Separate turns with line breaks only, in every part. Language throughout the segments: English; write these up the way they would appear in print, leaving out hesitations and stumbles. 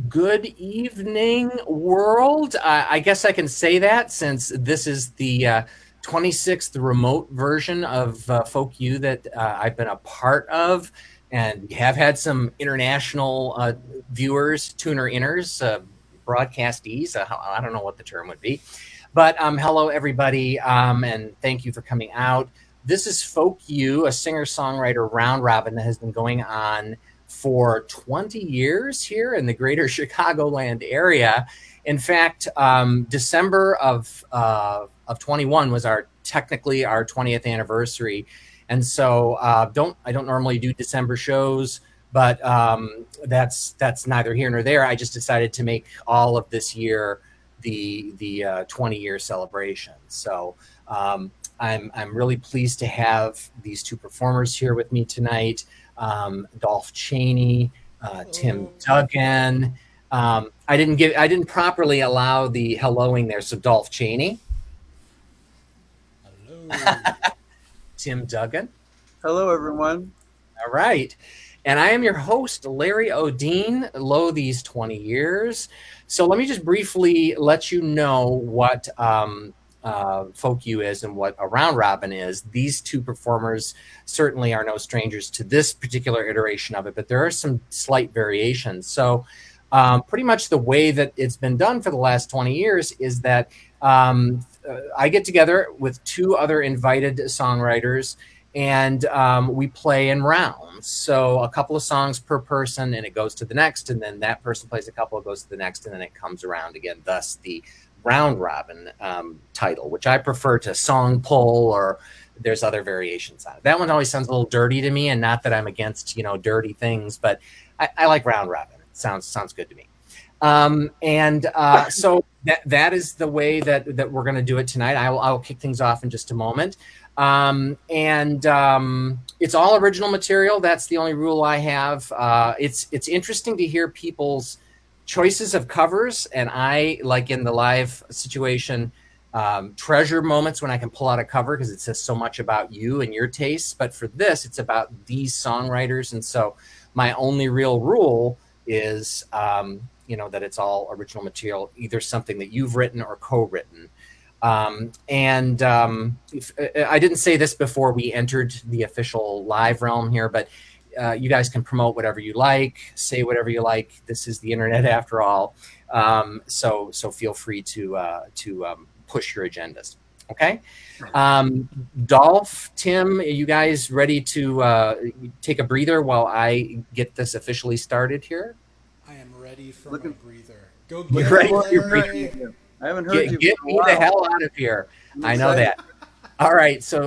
Good evening, world. I guess I can say that since this is the 26th remote version of Folk U that I've been a part of. And we have had some international viewers, tuner inners, broadcastees. I don't know what the term would be. But hello, everybody, and thank you for coming out. This is Folk U, a singer songwriter round robin that has been going on for 20 years here in the greater Chicagoland area. In fact, December of 21 was technically our 20th anniversary, and so I don't normally do December shows, but that's neither here nor there. I just decided to make all of this year the 20-year celebration. So I'm really pleased to have these two performers here with me tonight. Dolph Cheney, Tim Duggan. I didn't properly allow the helloing there. So Dolph Cheney.
Hello.
Tim Duggan.
Hello, everyone.
All right. And I am your host, Larry Odeen, lo these 20 years. So let me just briefly let you know what Folk U is and what a round robin is. These two performers certainly are no strangers to this particular iteration of it, but there are some slight variations. So pretty much the way that it's been done for the last 20 years is that I get together with two other invited songwriters, and we play in rounds. So a couple of songs per person, and it goes to the next, and then that person plays a couple, it goes to the next, and then it comes around again. Thus the round robin title, which I prefer to song pull, or there's other variations on it. That one always sounds a little dirty to me, and not that I'm against dirty things, but I like round robin. It sounds good to me. So that is the way that we're going to do it tonight. I'll kick things off in just a moment. It's all original material. That's the only rule I have. It's interesting to hear people's choices of covers, and I, like in the live situation, treasure moments when I can pull out a cover because it says so much about you and your tastes. But for this, it's about these songwriters, and so my only real rule is that it's all original material, either something that you've written or co-written. I didn't say this before we entered the official live realm here, but you guys can promote whatever you like, say whatever you like. This is the internet after all. So feel free to push your agendas. Okay. Dolph, Tim, are you guys ready to take a breather while I get this officially started here?
I am ready for my breather. Go
You're
get
ready
it,
for your
Larry.
breather.
I haven't heard you.
Get me the hell out of here. I know that. All right. So,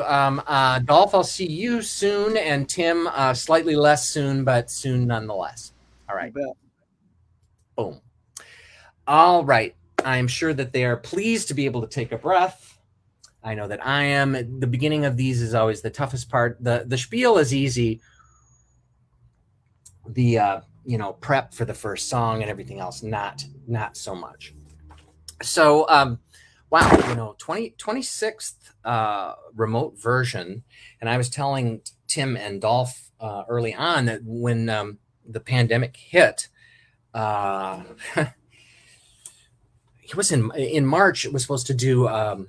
Dolph, I'll see you soon, and Tim, slightly less soon, but soon nonetheless. All right. Boom. All right. I'm sure that they are pleased to be able to take a breath. I know that I am. The beginning of these is always the toughest part. The spiel is easy. The prep for the first song and everything else, not so much. So wow, 26th remote version. And I was telling Tim and Dolph early on that when the pandemic hit, it was in March. It was supposed to do our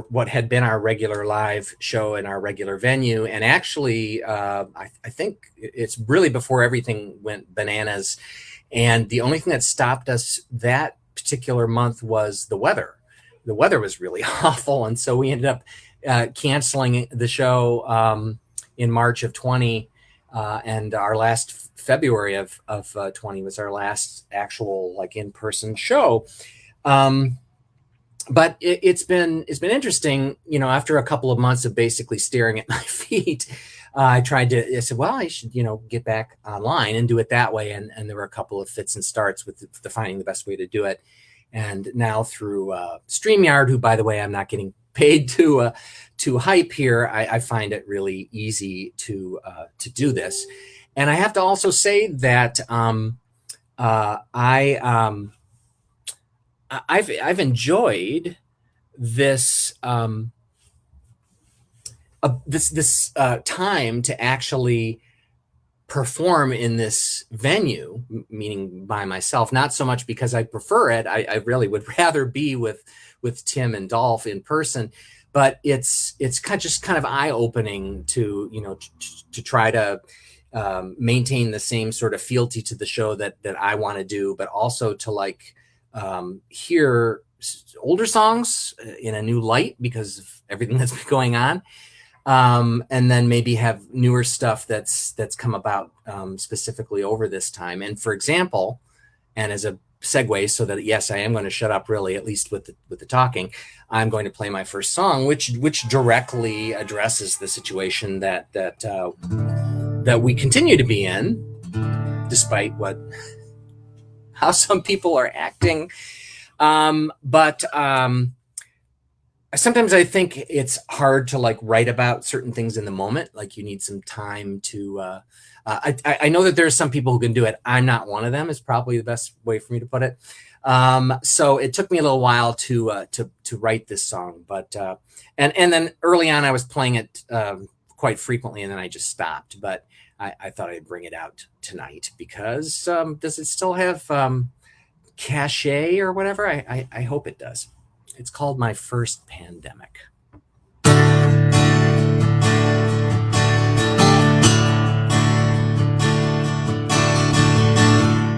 what had been our regular live show in our regular venue, and actually I think it's really before everything went bananas. And the only thing that stopped us that particular month was the weather. The weather was really awful, and so we ended up canceling the show in March of 20, and our last February of 20 was our last actual in-person show. But it's been interesting, after a couple of months of basically staring at my feet. I said, well, I should, get back online and do it that way. And there were a couple of fits and starts with finding the best way to do it. And now through StreamYard, who, by the way, I'm not getting paid to hype here, I find it really easy to do this. And I have to also say that I've enjoyed this this time to actually perform in this venue, meaning by myself, not so much because I prefer it. I really would rather be with Tim and Dolph in person, but it's kind of eye-opening to, to try to maintain the same sort of fealty to the show that I want to do, but also to hear older songs in a new light because of everything that's been going on. And then maybe have newer stuff that's come about specifically over this time. And for example, and as a segue, so that yes, I am going to shut up really, at least with the talking, I'm going to play my first song, which directly addresses the situation that we continue to be in, despite how some people are acting. But sometimes I think it's hard to write about certain things in the moment. Like you need some time to, I know that there's some people who can do it. I'm not one of them is probably the best way for me to put it. So it took me a little while to write this song, but, and then early on I was playing it, quite frequently, and then I just stopped, but I thought I'd bring it out tonight because, does it still have, cachet or whatever? I hope it does. It's called My First Pandemic.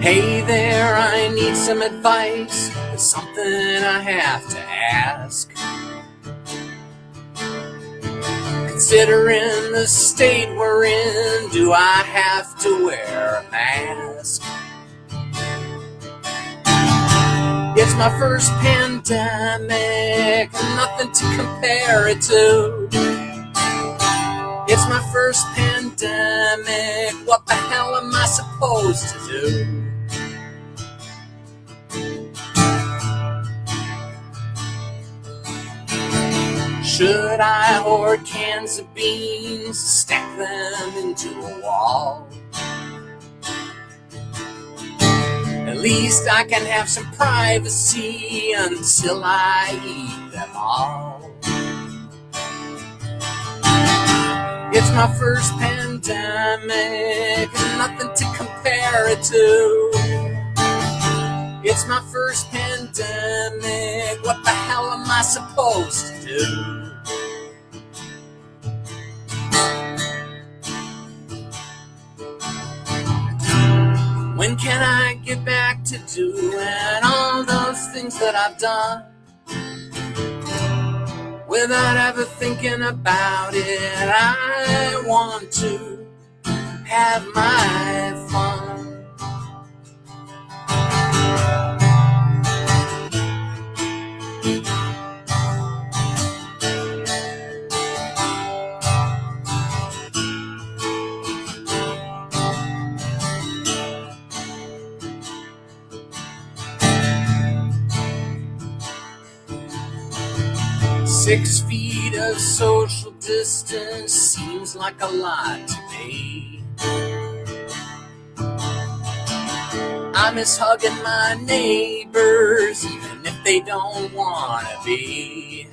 Hey there, I need some advice. There's something I have to ask. Considering the state we're in, do I have to wear a mask? It's my first pandemic, nothing to compare it to. It's my first pandemic, what the hell am I supposed to do? Should I hoard cans of beans, stack them into a wall? At least I can have some privacy until I eat them all. It's my first pandemic, nothing to compare it to. It's my first pandemic, what the hell am I supposed to do? When can I get back to doing all those things that I've done without ever thinking about it? I want to have my fun. 6 feet of social distance seems like a lot to me. I miss hugging my neighbors, even if they don't want to be.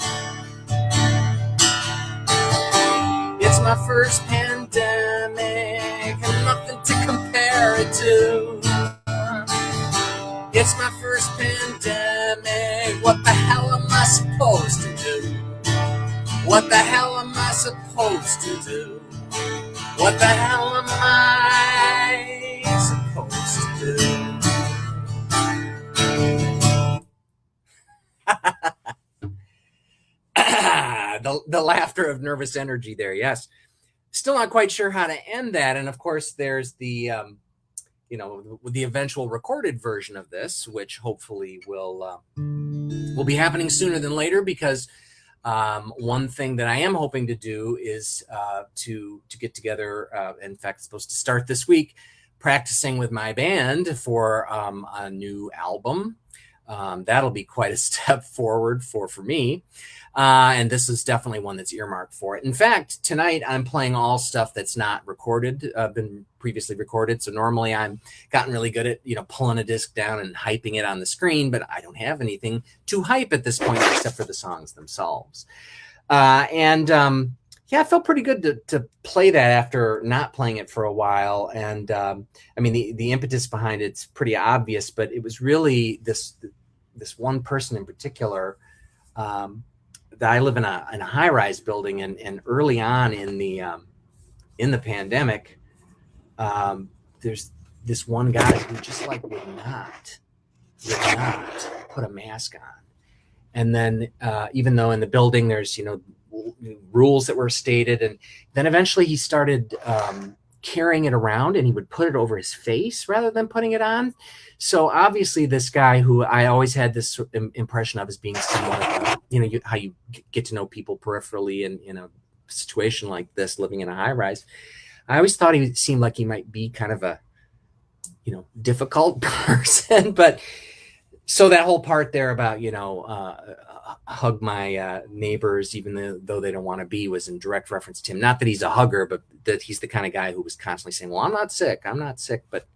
It's my first pandemic, and nothing to compare it to. It's my first pandemic, what the hell am I supposed to do? What the hell am I supposed to do? What the hell am I supposed to do? The laughter of nervous energy there, yes. Still not quite sure how to end that. And of course, there's the, the eventual recorded version of this, which hopefully will be happening sooner than later, because one thing that I am hoping to do is to get together. In fact, it's supposed to start this week, practicing with my band for a new album. That'll be quite a step forward for me. And this is definitely one that's earmarked for it. In fact, tonight I'm playing all stuff that's not recorded, been previously recorded. So normally I'm gotten really good at, pulling a disc down and hyping it on the screen, but I don't have anything to hype at this point except for the songs themselves. yeah, it felt pretty good to play that after not playing it for a while. And I mean, the impetus behind it's pretty obvious, but it was really this one person in particular. That I live in a high rise building, and early on in the pandemic, there's this one guy who just like would not put a mask on. And then even though in the building there's rules that were stated, and then eventually he started carrying it around, and he would put it over his face rather than putting it on. So obviously this guy, who I always had this impression of as being somewhat of how you get to know people peripherally in a situation like this, living in a high rise, I always thought he seemed like he might be kind of a difficult person. But so that whole part there about hug my neighbors even though they don't want to be was in direct reference to him. Not that he's a hugger, but that he's the kind of guy who was constantly saying, well, I'm not sick. But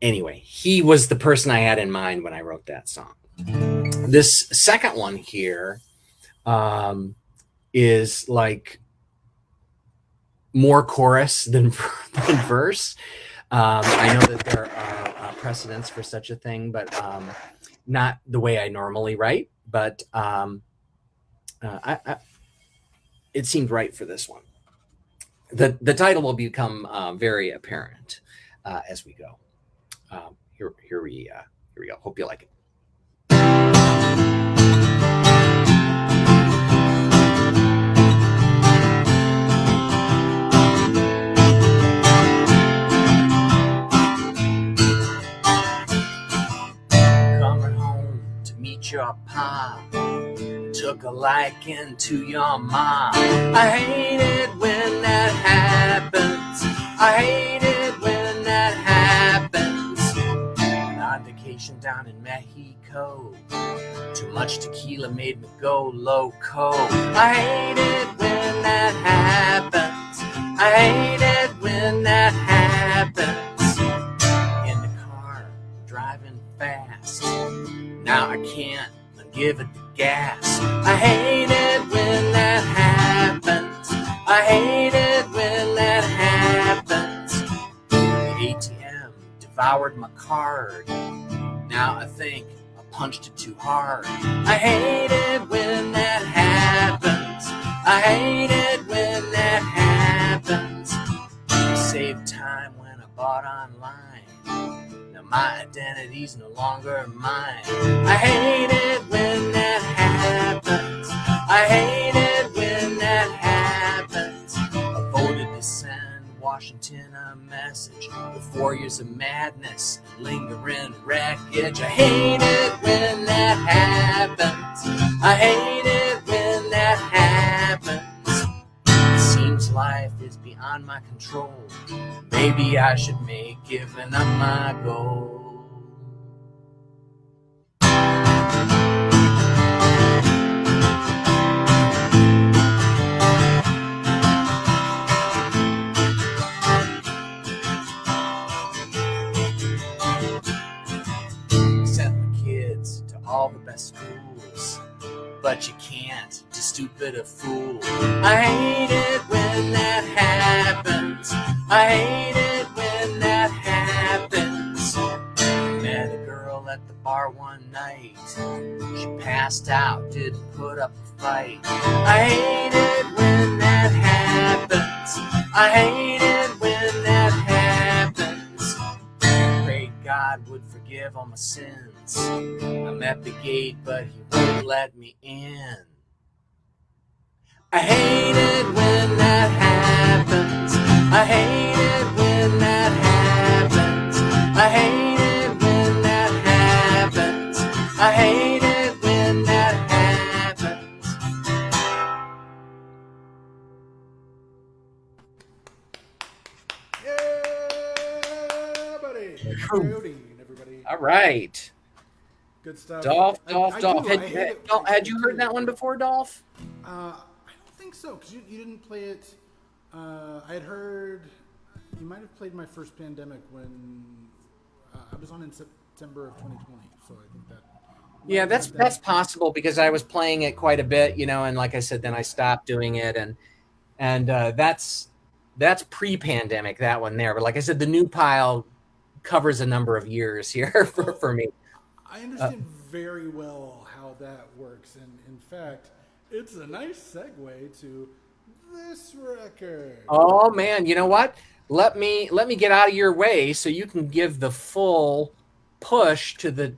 anyway, he was the person I had in mind when I wrote that song. This second one here is like more chorus than verse. I know that there are precedents for such a thing, but not the way I normally write. But it seemed right for this one. The title will become very apparent as we go. Here we go. Hope you like it. Your pop took a liking to your mom. I hate it when that happens. I hate it when that happens. On vacation down in Mexico, too much tequila made me go loco. I hate it when that happens. I hate it when that happens. In the car, driving fast. Now I can't give it the gas. I hate it when that happens. I hate it when that happens. The ATM devoured my card. Now I think I punched it too hard. I hate it when that happens. I hate it when that happens. I saved time when I bought online. My identity's no longer mine. I hate it when that happens. I hate it when that happens. I voted to send Washington a message. With 4 years of madness, lingering wreckage. I hate it when that happens. I hate it when that happens. Seems life is beyond my control. Maybe I should make giving up my goal. Sent my kids to all the best schools, but you can't, too stupid a fool. I hate it when that happens. I hate it when that happens. Met a girl at the bar one night. She passed out, didn't put up a fight. I hate it when that happens. I hate it when that happens. Prayed God would forgive all my sins. I'm at the gate, but he won't let me in. I hate it when that happens. I hate it when that happens. I hate it when that happens. I hate it when that happens.
Yeah, buddy. Good everybody.
All right.
Good stuff.
Dolph.
I
Had you heard that one before, Dolph?
I don't think so, because you didn't play it. I had heard you might have played my first pandemic when I was on in September of 2020. So I think that.
Yeah, that's possible, because I was playing it quite a bit, and like I said, then I stopped doing it, and and that's pre-pandemic, that one there. But like I said, the new pile covers a number of years here for me.
I understand very well how that works, and in fact, it's a nice segue to this record.
Oh man, you know what? Let me get out of your way so you can give the full push to the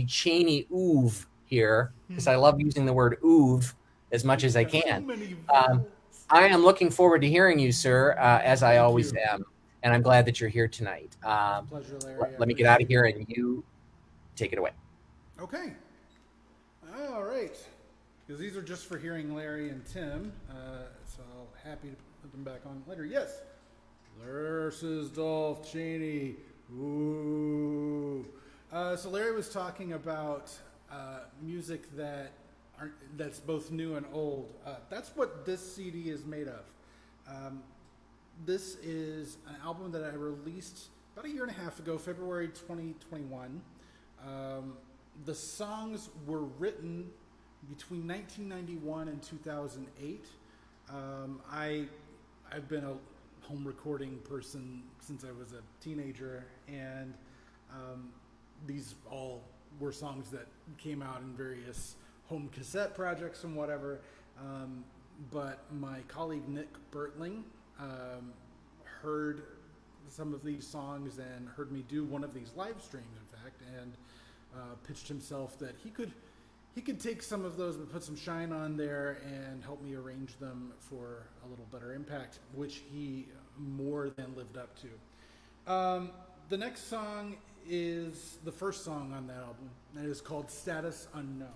Chaney oov here, because I love using the word oov as much as I
So
can.
many
Um,
vowels.
I am looking forward to hearing you, sir, as I
Thank
always
you.
am, and I'm glad that you're here tonight.
Pleasure, Larry.
Let me get out of here, and you take it away.
Okay. All right. Because these are just for hearing Larry and Tim. So I'll happy to put them back on later. Yes. Versus Dolph Cheney. Ooh. So Larry was talking about music that's both new and old. That's what this CD is made of. This is an album that I released about a year and a half ago, February 2021. The songs were written between 1991 and 2008. I've been a home recording person since I was a teenager, and these all were songs that came out in various home cassette projects and whatever. But my colleague Nick Bertling heard some of these songs and heard me do one of these live streams, in fact, and pitched himself that he could take some of those but put some shine on there and help me arrange them for a little better impact, which he more than lived up to. The next song is the first song on that album, and it is called Status Unknown.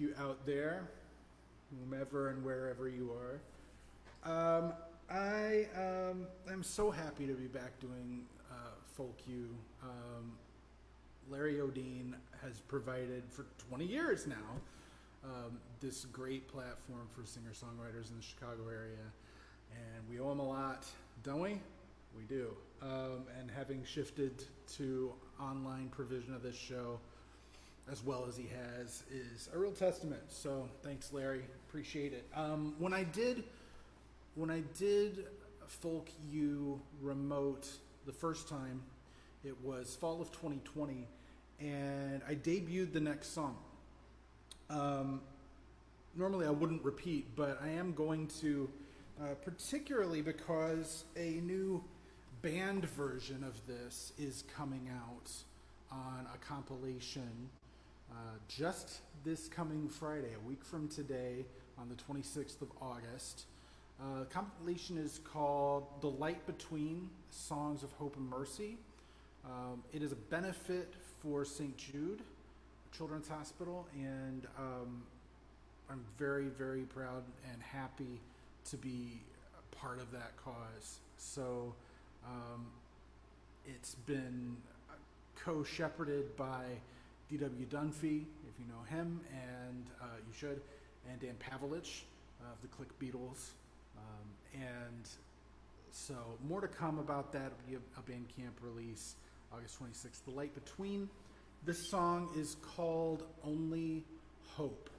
you out there, whomever and wherever you are. I am so happy to be back doing Folk U. Larry O'Dean has provided for 20 years now this great platform for singer-songwriters in the Chicago area, and we owe him a lot, don't we? We do. And having shifted to online provision of this show as well as he has is a real testament. So thanks, Larry. Appreciate it. When I did Folk U remote the first time, it was fall of 2020, and I debuted the next song. Normally I wouldn't repeat, but I am going to, particularly because a new band version of this is coming out on a compilation just this coming Friday, a week from today, on the 26th of August. The compilation is called The Light Between Songs of Hope and Mercy. It is a benefit for St. Jude Children's Hospital, and I'm very, very proud and happy to be a part of that cause. So it's been co-shepherded by D.W. Dunphy, if you know him, and you should, and Dan Pavlich of the Click Beatles. And so more to come about that. It'll be a Bandcamp release, August 26th. The Light Between. This song is called Only Hope.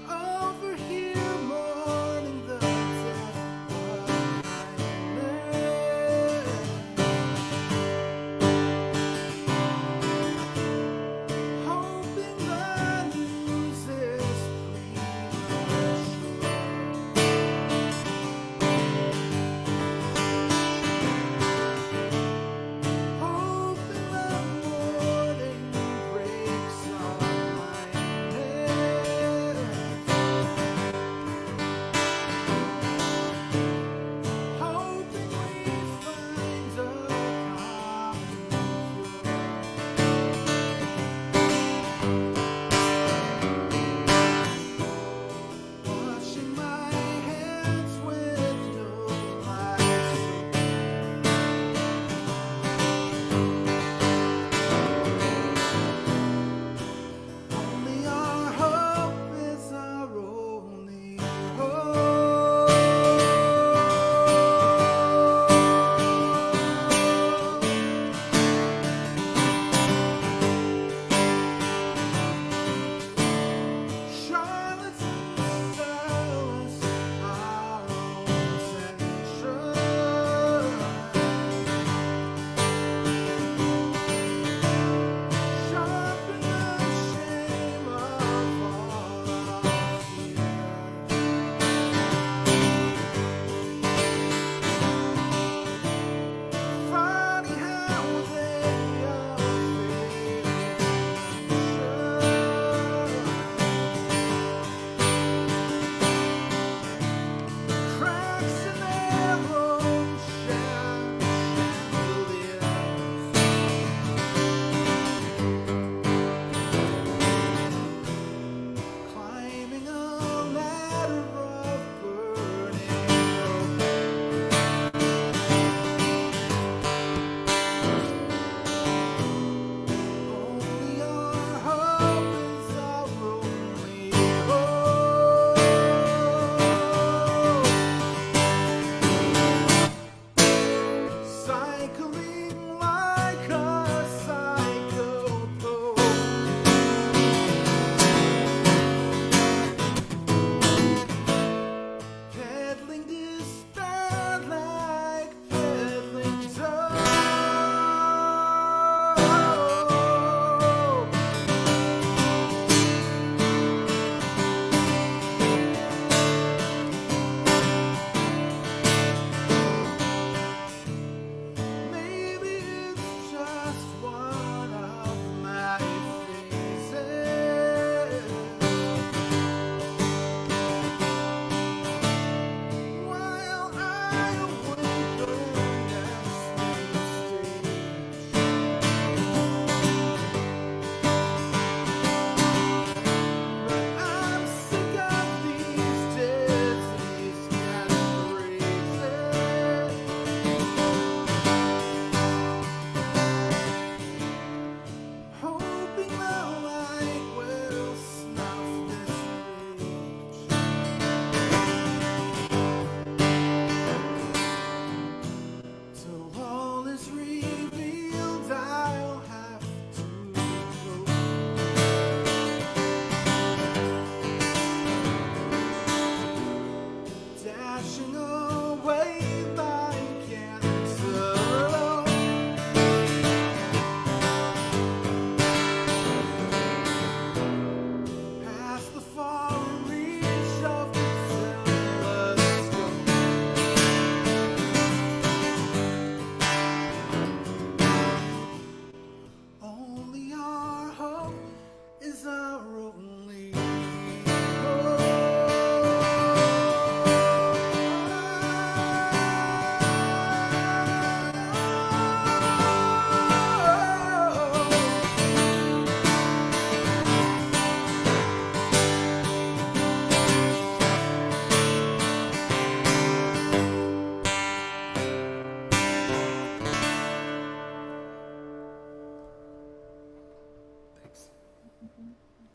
Over here mourning the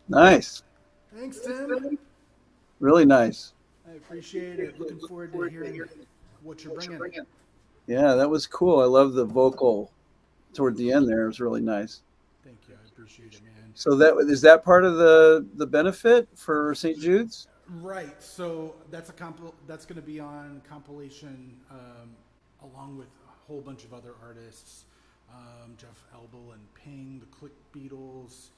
Nice.
Thanks, Tim.
Really nice.
I appreciate it. Looking forward to hearing what you're bringing.
Yeah, that was cool. I love the vocal toward the end there. It was really nice.
Thank you. I appreciate it, man.
So that is that part of the benefit for St. Jude's?
Right. So that's that's going to be on compilation along with a whole bunch of other artists, Jeff Elbel and Ping, the Click Beatles.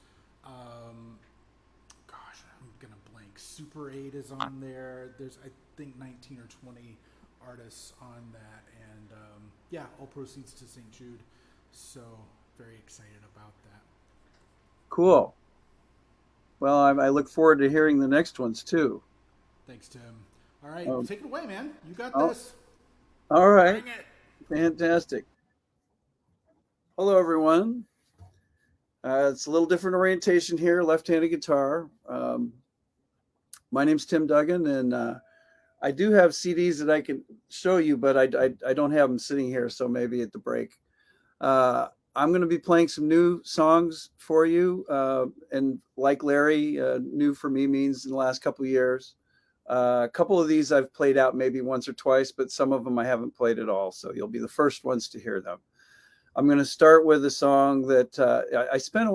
Gosh, I'm gonna blank. Super 8 is on there. There's I think 19 or 20 artists on that, and yeah, all proceeds to St. Jude. So very excited about that.
Cool. Well, I look forward to hearing the next ones too.
Thanks, Tim. All right,
Um,
take it away, man. You got
oh,
this.
all right.
Bring it.
Fantastic. Hello, everyone. It's a little different orientation here, left-handed guitar. My name's Tim Duggan, and I do have CDs that I can show you, but I don't have them sitting here, so maybe at the break. I'm going to be playing some new songs for you, and like Larry, new for me means in the last couple of years. A couple of these I've played out maybe once or twice, but some of them I haven't played at all, so you'll be the first ones to hear them. I'm going to start with a song that I spent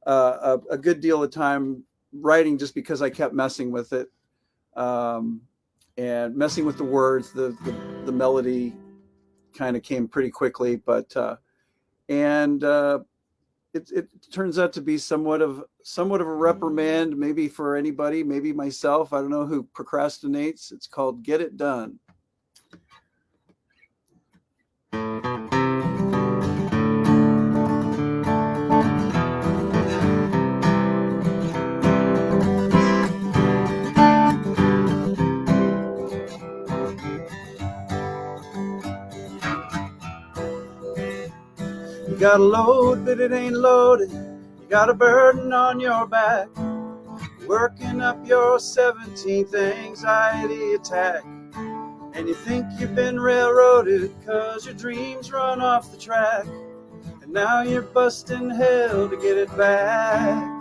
a good deal of time writing just because I kept messing with it, and messing with the words. The melody kind of came pretty quickly, but it turns out to be somewhat of a reprimand, maybe for anybody, maybe myself. I don't know who procrastinates. It's called "Get It Done." You got a load, but it ain't loaded. You got a burden on your back, working up your 17th anxiety attack. And you think you've been railroaded 'cause your dreams run off the track. And now you're busting hell to get it back.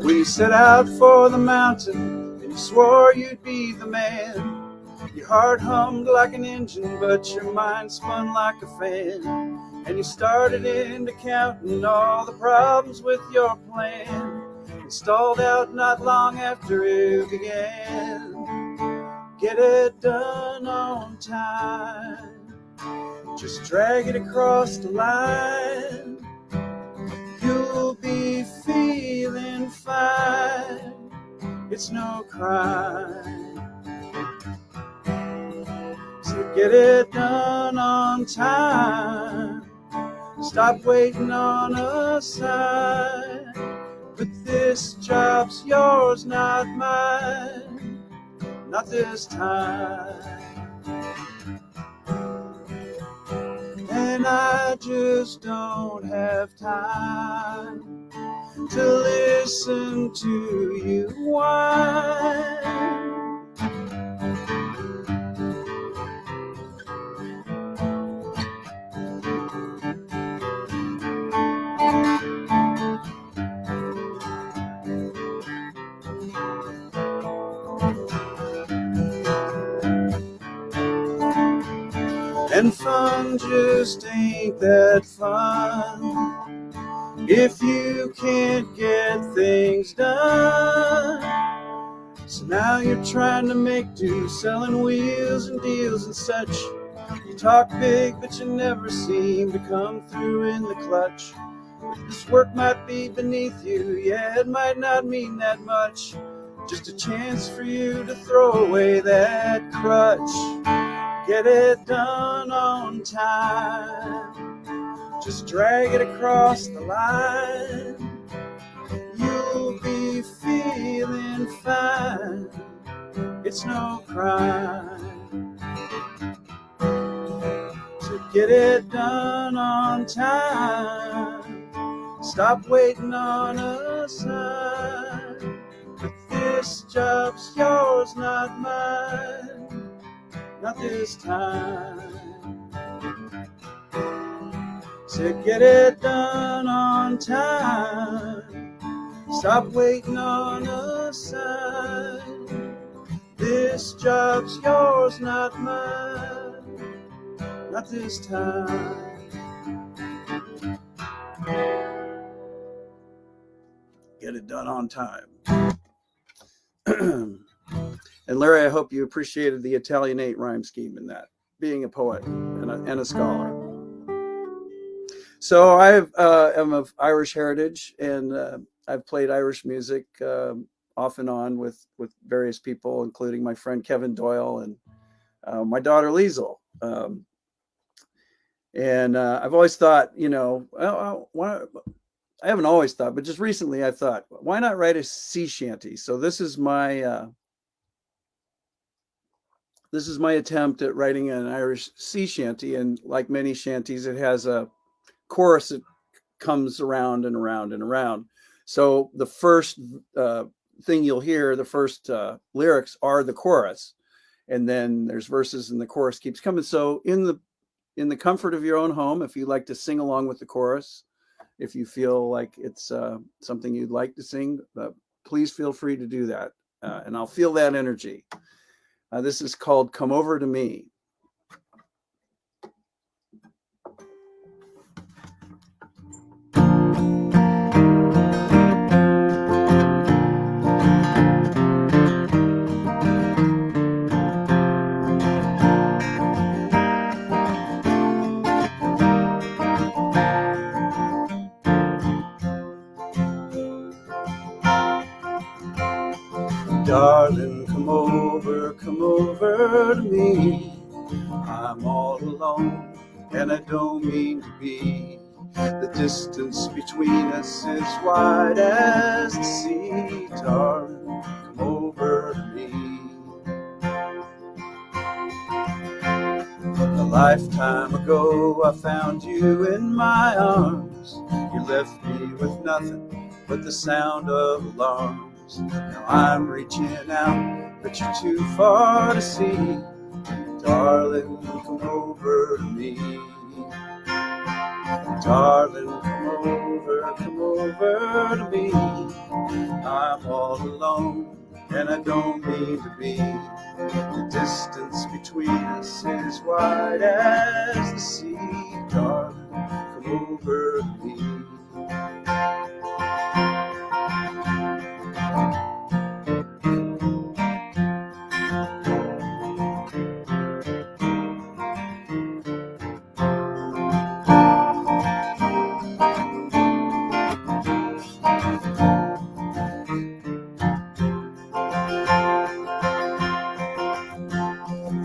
When you set out for the mountain and you swore you'd be the man, your heart hummed like an engine, but your mind spun like a fan. And you started into counting all the problems with your plan, and stalled out not long after it began. Get it done on time, just drag it across the line. You'll be feeling fine, it's no crime. So get it done on time, stop waiting on a sign. But this job's yours, not mine, not this time. And I just don't have time to listen to you whine. And fun just ain't that fun if you can't get things done. So now you're trying to make do, selling wheels and deals and such. You talk big, but you never seem to come through in the clutch. This work might be beneath you, yeah, it might not mean that much. Just a chance for you to throw away that crutch. Get it done on time, just drag it across the line. You'll be feeling fine, it's no crime. So get it done on time, Stop waiting on a sign. But this job's yours, not mine. Not this time. To get it done on time. Stop waiting on a sign. This job's yours, not mine. Not this time. Get it done on time. And Larry, I hope you appreciated the Italianate rhyme scheme in that, being a poet and a scholar. So I am of Irish heritage, and I've played Irish music off and on with various people, including my friend Kevin Doyle and my daughter Liesl. And I've always thought, you know, I haven't always thought, but just recently I thought, why not write a sea shanty? So this is my attempt at writing an Irish sea shanty, and like many shanties, it has a chorus that comes around and around and around. So the first thing you'll hear, the first lyrics are the chorus, and then there's verses and the chorus keeps coming. So in the comfort of your own home, if you like to sing along with the chorus, if you feel like it's something you'd like to sing, please feel free to do that, and I'll feel that energy. This is called Come Over to Me. Darling, come over to me. I'm all alone, and I don't mean to be. The distance between us is wide as the sea. Darling, come over to me. A lifetime ago, I found you in my arms. You left me with nothing but the sound of alarms. Now I'm reaching out, but you're too far to see. Darling, come over to me. Darling, come over to me. I'm all alone, and I don't mean to be. The distance between us is wide as the sea. Darling, come over to me.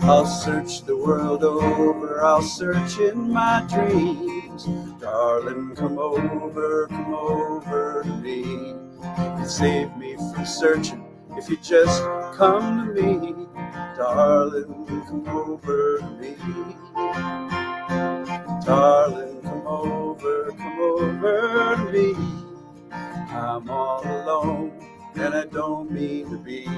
I'll search the world over, I'll search in my dreams. Darling, come over to me. You save me from searching if you just come to me. Darling, come over to me. Darling, come over to me. I'm all alone, and I don't mean to be.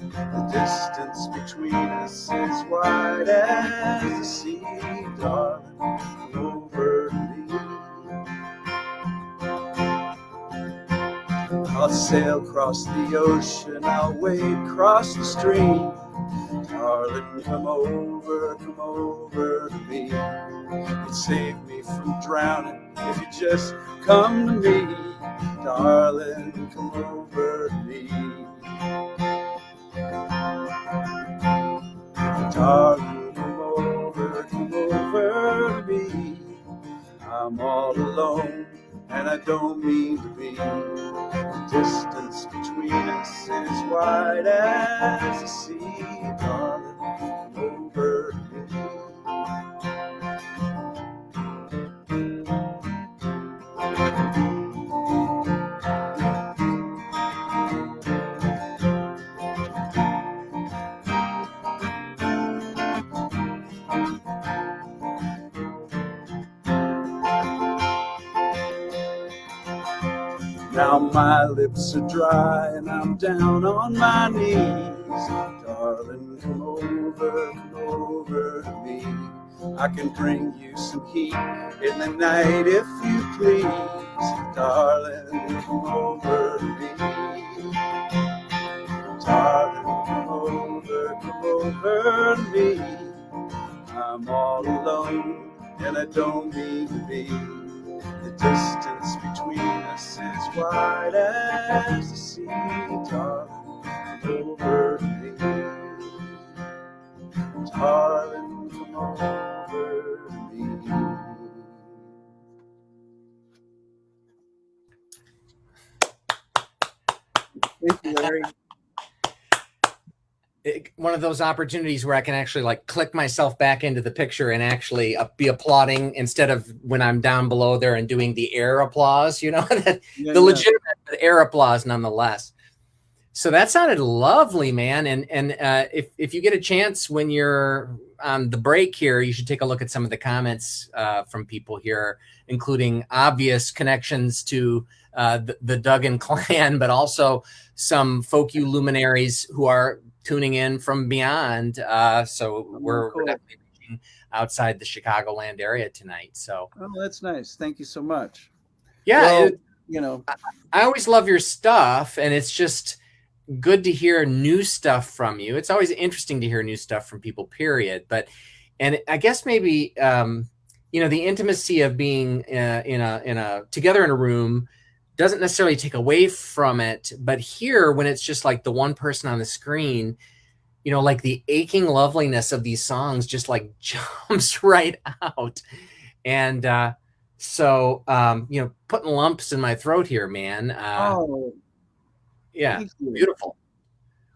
The distance between us is wide as the sea. Darling, come over to me. I'll sail across the ocean, I'll wade across the stream. Darling, come over to me. You'd save me from drowning if you just come to me. Darling, come over to me. Darling, come over to me. I'm all alone, and I don't mean to be. The distance between us is wide as the sea. Darling, come over to me. Now my lips are dry and I'm down on my knees. Darling, come over to me. I can bring you some heat in the night if you please. Darling, come over to me. Darling, come over to me. I'm all alone and I don't mean to be. The distance between us is wide as the sea. Darling, come over to me. Darling, come over to me. Thank you, Larry.
One of those opportunities where I can actually like click myself back into the picture and actually be applauding instead of when I'm down below there and doing the air applause, you know, the legitimate air applause nonetheless. So that sounded lovely, man. And if you get a chance when you're on the break here, you should take a look at some of the comments from people here, including obvious connections to the Duggan clan, but also some folk you luminaries who are tuning in from beyond. So we're definitely reaching outside the Chicagoland area tonight. So
that's nice. Thank you so much.
Yeah,
well,
I always love your stuff, and it's just good to hear new stuff from you. It's always interesting to hear new stuff from people, period. And I guess maybe the intimacy of being together in a room doesn't necessarily take away from it, but here when it's just like the one person on the screen, like the aching loveliness of these songs just like jumps right out. And so putting lumps in my throat here, man. Yeah, beautiful.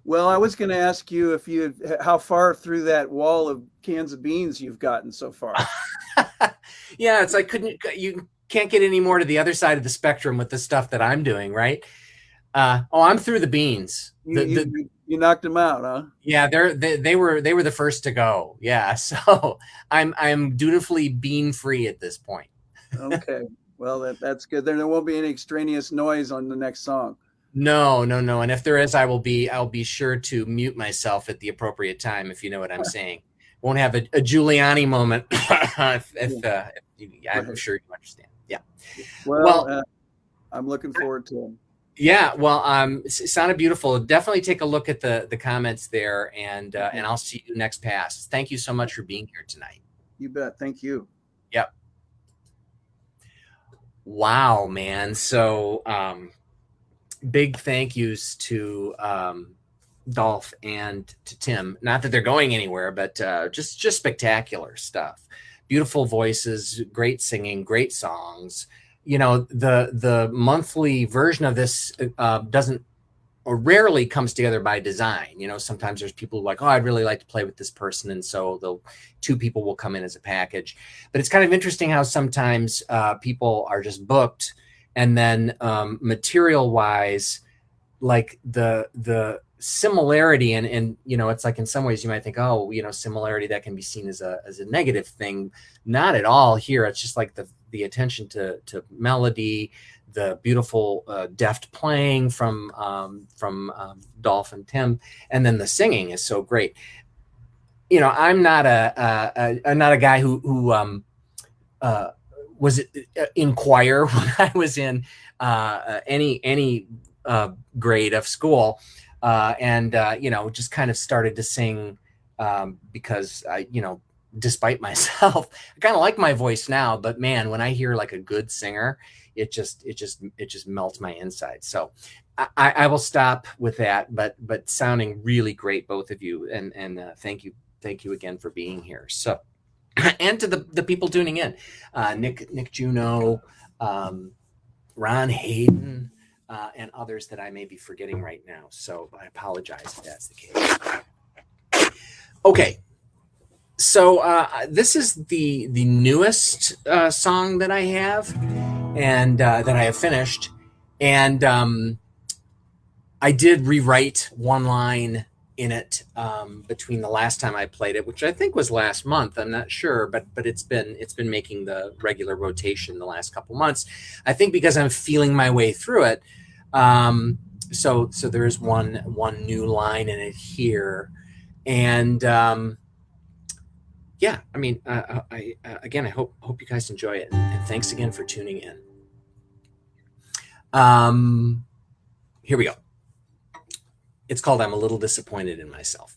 Well, I was going to ask you how far through that wall of cans of beans you've gotten so far.
Yeah, it's like you can't get any more to the other side of the spectrum with the stuff that I'm doing, right? I'm through the beans.
You knocked them out, huh?
Yeah, they were the first to go. Yeah, so I'm dutifully bean free at this point.
Okay, well that's good. There won't be any extraneous noise on the next song.
No. And if there is, I'll be sure to mute myself at the appropriate time, if you know what I'm saying. Won't have a Giuliani moment. I'm sure you understand. Yeah.
Well, I'm looking forward to them.
Yeah. Well, it sounded beautiful. Definitely take a look at the comments there, and I'll see you next pass. Thank you so much for being here tonight.
You bet. Thank you.
Yep. Wow, man. So, big thank yous to Dolph and to Tim. Not that they're going anywhere, but just spectacular stuff. Beautiful voices, great singing, great songs. The monthly version of this doesn't or rarely comes together by design. Sometimes there's people like, I'd really like to play with this person, and so two people will come in as a package. But it's kind of interesting how sometimes people are just booked, and then material wise, like the similarity and it's like in some ways you might think, similarity that can be seen as a negative thing. Not at all here. It's just like the attention to melody, the beautiful deft playing from Dolph and Tim, and then the singing is so great. I'm not a guy who was in choir when I was in any grade of school, and just kind of started to sing because I, despite myself, I kind of like my voice now, but man, when I hear like a good singer, it just melts my insides. So I will stop with that, but sounding really great, both of you, and thank you again for being here. So. And to the people tuning in, Nick Juno, Ron Hayden, and others that I may be forgetting right now. So I apologize if that's the case. Okay, so this is the newest song that I have, and that I have finished, and I did rewrite one line in it between the last time I played it, which I think was last month. I'm not sure, but it's been making the regular rotation the last couple months. I think because I'm feeling my way through it. So there is one new line in it here, and yeah, I mean, again, I hope you guys enjoy it, and thanks again for tuning in. Here we go. It's called "I'm a Little Disappointed in Myself."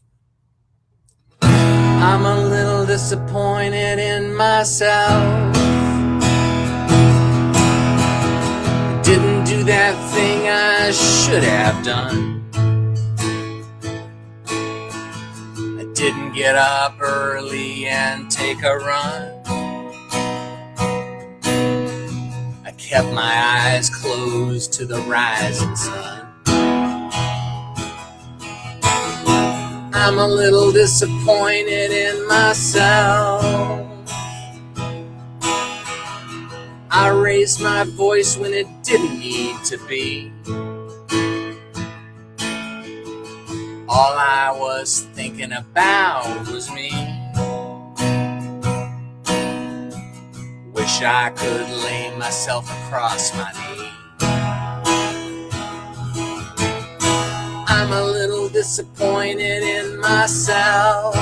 I'm a little disappointed in myself. Didn't do that thing I should have done. I didn't get up early and take a run. I kept my eyes closed to the rising sun. I'm a little disappointed in myself. I raised my voice when it didn't need to be. All I was thinking about was me. Wish I could lay myself across my knee. I'm a little disappointed in myself.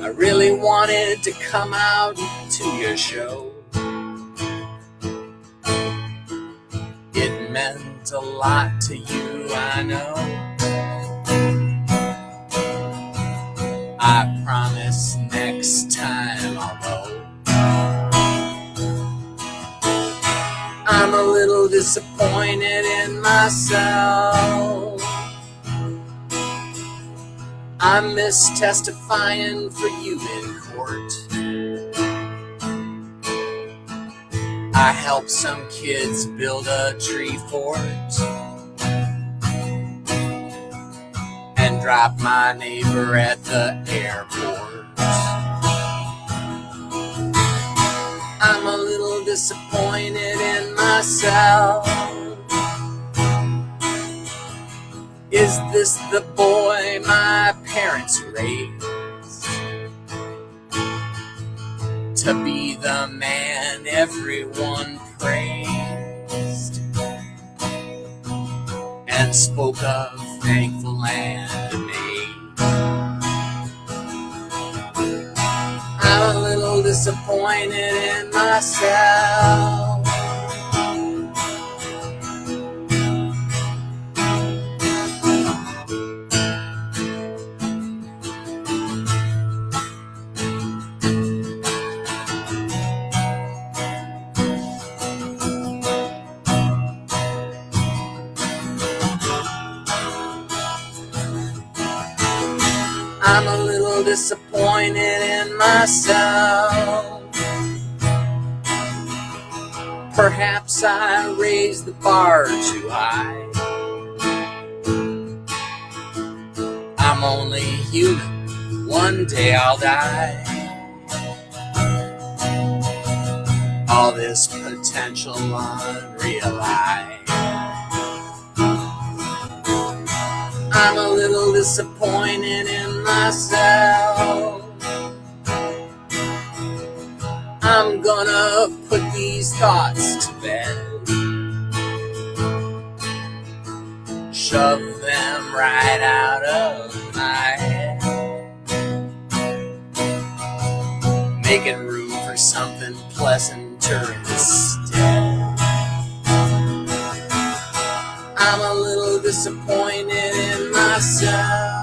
I really wanted to come out to your show. It meant a lot to you, I know. I promise next time I'll go. I'm a little disappointed in myself. I miss testifying for you in court. I helped some kids build a tree fort and dropped my neighbor at the airport. I'm a little disappointed in myself. Is this the boy my parents raised to be the man everyone praised and spoke of thankful and amazed? I'm a little disappointed in myself. I'm a little disappointed in myself. Perhaps I raised the bar too high. I'm only human, one day I'll die. All this potential unrealized. I'm a little disappointed in myself. I'm gonna put these thoughts to bed. Shove them right out of my head. Making room for something pleasanter instead. I'm a little disappointed in myself.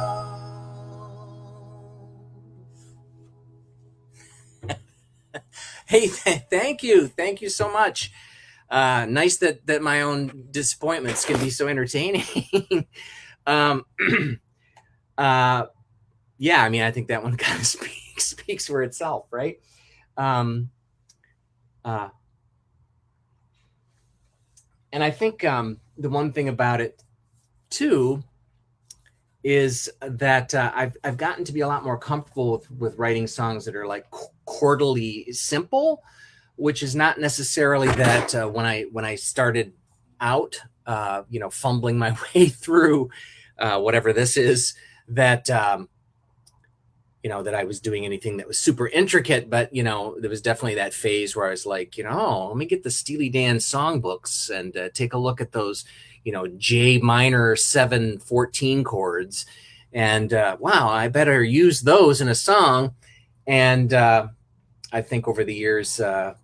Hey, thank you so much. Nice that my own disappointments can be so entertaining. Yeah, I mean, I think that one kind of speaks for itself, right? And I think the one thing about it too is that I've gotten to be a lot more comfortable with writing songs that are like chordally simple, which is not necessarily that when I started out fumbling my way through whatever this is, that that I was doing anything that was super intricate. But there was definitely that phase where I was like, let me get the Steely Dan songbooks and take a look at those J minor 7/14 chords, and wow, I better use those in a song. And I think over the years that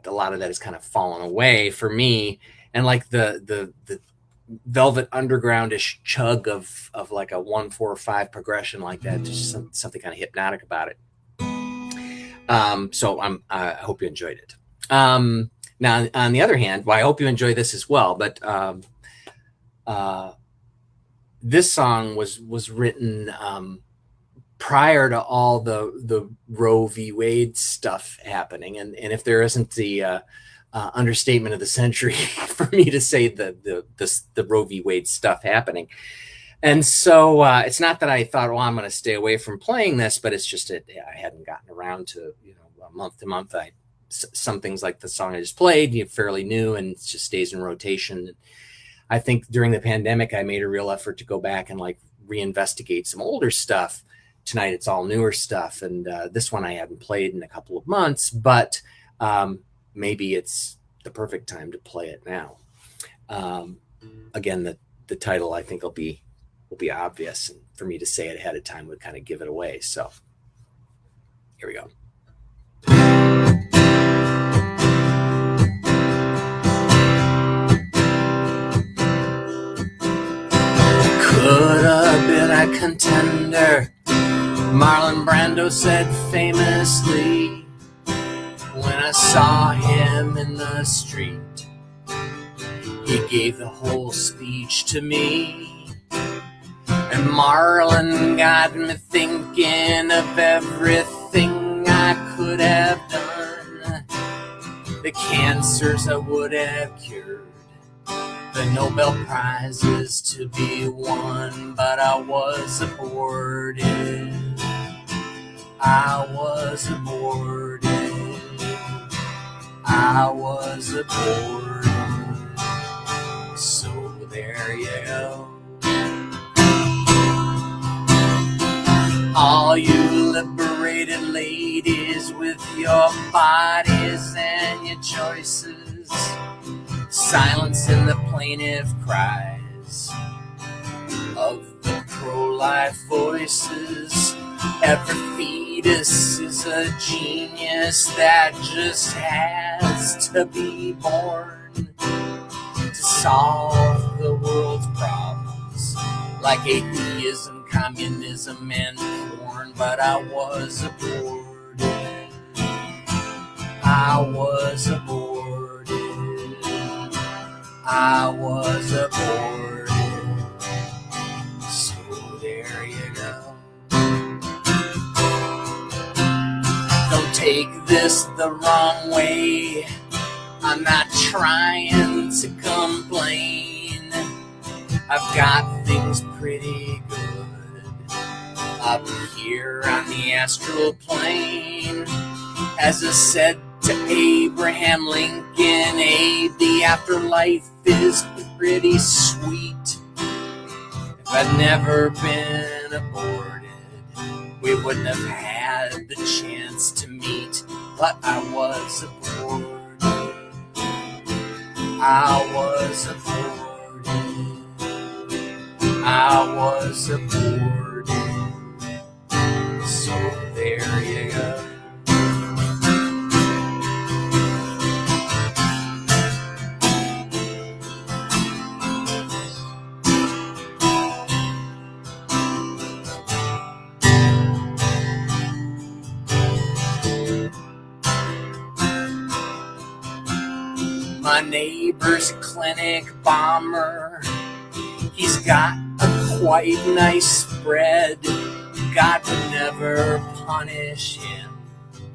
a lot of that has kind of fallen away for me, and like the Velvet Undergroundish chug of like a 1/4/5 progression like that, just something kind of hypnotic about it. So I hope you enjoyed it. Now, on the other hand, well, I hope you enjoy this as well. But this song was written prior to all the Roe v. Wade stuff happening, and if there isn't the understatement of the century for me to say the Roe v. Wade stuff happening. And so it's not that I thought, well, I'm going to stay away from playing this, but it's just that I hadn't gotten around to month to month. Some things like the song I just played, fairly new, and it just stays in rotation. I think during the pandemic, I made a real effort to go back and like reinvestigate some older stuff. Tonight, it's all newer stuff. And this one I haven't played in a couple of months, but maybe it's the perfect time to play it now. Again, the title I think will be obvious, and for me to say it ahead of time would kind of give it away. So here we go. Could have been a contender, Marlon Brando said famously when I saw him in the street. He gave the whole speech to me, and Marlon got me thinking of everything I could have done, the cancers I would have cured, the Nobel Prizes to be won. But I was aborted. I was aborted. I was aborted. So there you go. All you liberated ladies with your bodies and your choices, silencing the plaintive cries of the pro-life voices. Every fetus is a genius that just has to be born to solve the world's problems, like atheism, communism, and porn. But I was aborted. I was aborted. I was aborted. So there you go. Don't take this the wrong way. I'm not trying to complain. I've got things pretty good up here on the astral plane. As I said to Abraham Lincoln, Abe, the afterlife is pretty sweet. If I'd never been aborted, we wouldn't have had the chance to meet. But I was aborted. I was aborted. I was aborted. So there you go. My neighbor's a clinic bomber. He's got a quite nice spread. God would never punish him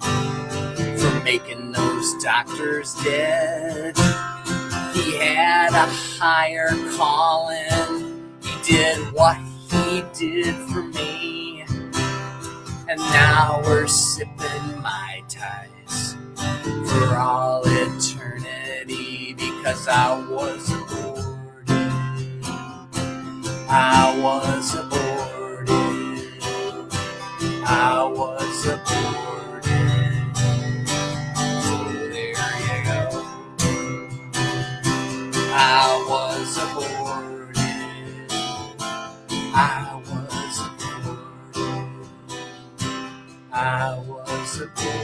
for making those doctors dead. He had a higher calling. He did what he did for me. And now we're sipping Mai Tais for all eternity, because I was born. I was aborted. I was aborted. So there you go. I was aborted. I was aborted. I was aborted.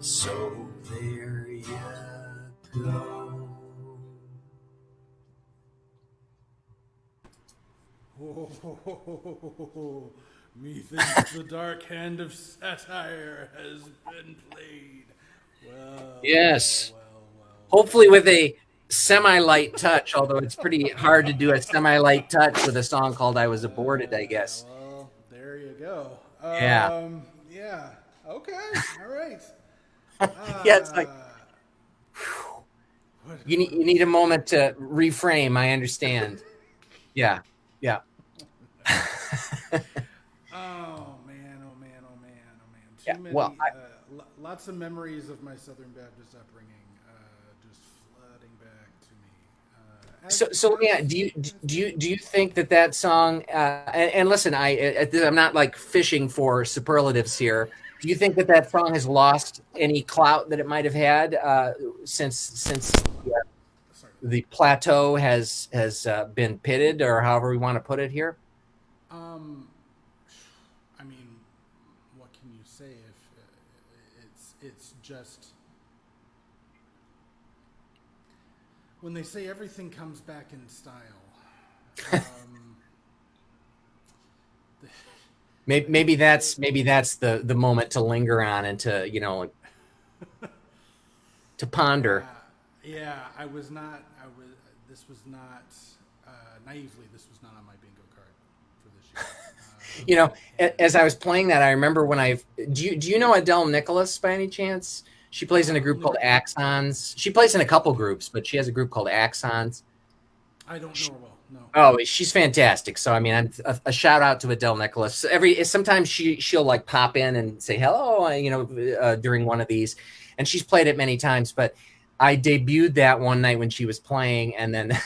So there you go.
Oh, methinks the dark hand of satire has been played. Well,
Yes.
well.
Hopefully with a semi-light touch, although it's pretty hard to do a semi-light touch with a song called I Was Aborted, I guess.
Well, there you go.
Yeah.
Yeah. Okay. All right.
Yeah, it's like you need a moment to reframe. I understand. Yeah.
Oh man! Too
Yeah,
many.
well,
Lots of memories of my Southern Baptist upbringing just flooding back to me.
So yeah, do you think that song? And listen, I'm not like fishing for superlatives here. Do you think that song has lost any clout that it might have had since the plateau has been pitted, or however we want to put it here?
I mean, what can you say if it's just when they say everything comes back in style.
Maybe that's the moment to linger on and to to ponder.
Yeah, I was not. This was not naively. This was not on my bingo card for this year.
As I was playing that, I remember when do you know Adele Nicholas by any chance? She plays in a group called Axons. She plays in a couple groups, but she has a group called Axons.
I don't know her well. No.
Oh, she's fantastic. So I mean, a shout out to Adele Nicholas. Sometimes she'll like pop in and say hello, during one of these, and she's played it many times. But I debuted that one night when she was playing, and then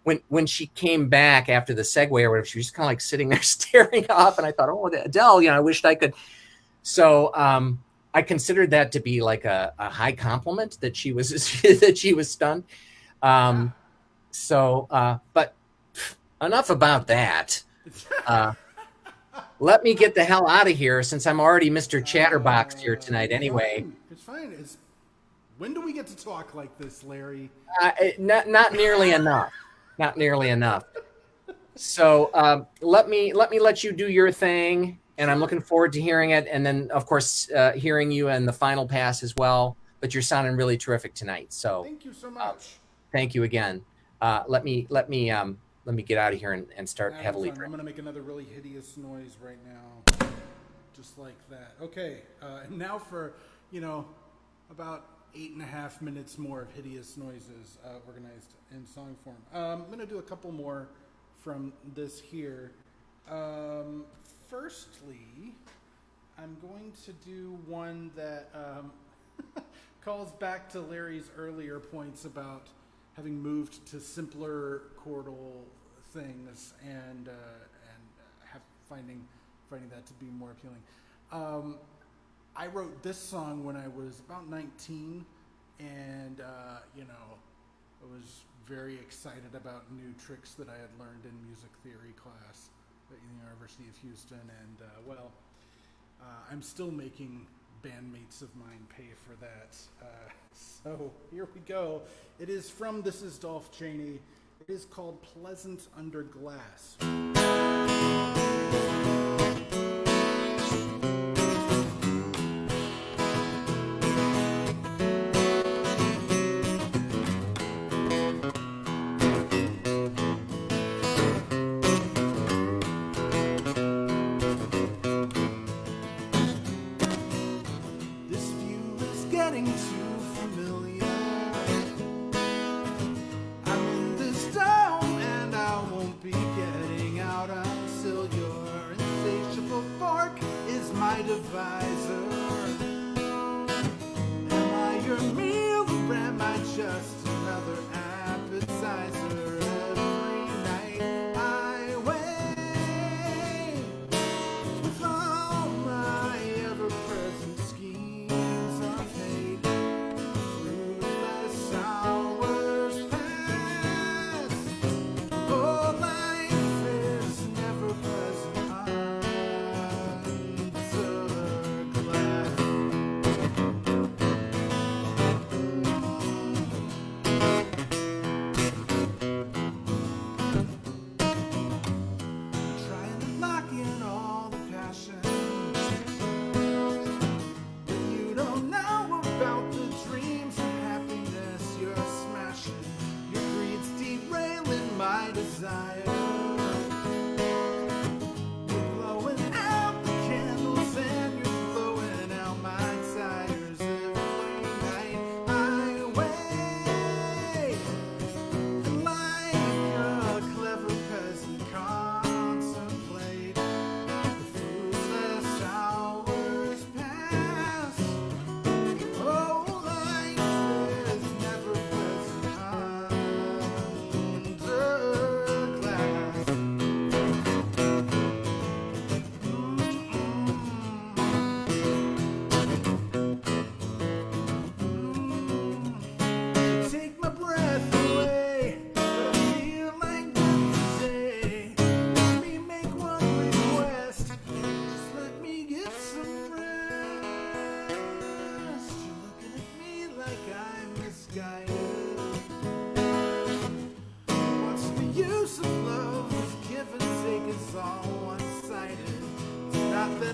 when she came back after the segue or whatever, she was just kind of like sitting there staring off, and I thought, oh, Adele, I wished I could. So I considered that to be like a high compliment that she was that she was stunned. But enough about that. Let me get the hell out of here since I'm already Mr. Chatterbox here tonight anyway.
It's fine. When do we get to talk like this, Larry?
Not nearly enough. Not nearly enough. So let me let you do your thing, and I'm looking forward to hearing it, and then of course hearing you in the final pass as well. But you're sounding really terrific tonight. So
thank you so much.
Thank you again. Let me get out of here and start heavily.
I'm going to make another really hideous noise right now, just like that. Okay, and now for about 8.5 minutes more of hideous noises organized in song form. I'm going to do a couple more from this here. Firstly, I'm going to do one that calls back to Larry's earlier points about having moved to simpler chordal things and finding that to be more appealing. I wrote this song when I was about 19, and I was very excited about new tricks that I had learned in music theory class at the University of Houston, and I'm still making bandmates of mine pay for that. So here we go. It is from This Is Dolph Cheney. It is called Pleasant Under Glass. Divisor. Am I your meal or am I just another appetizer?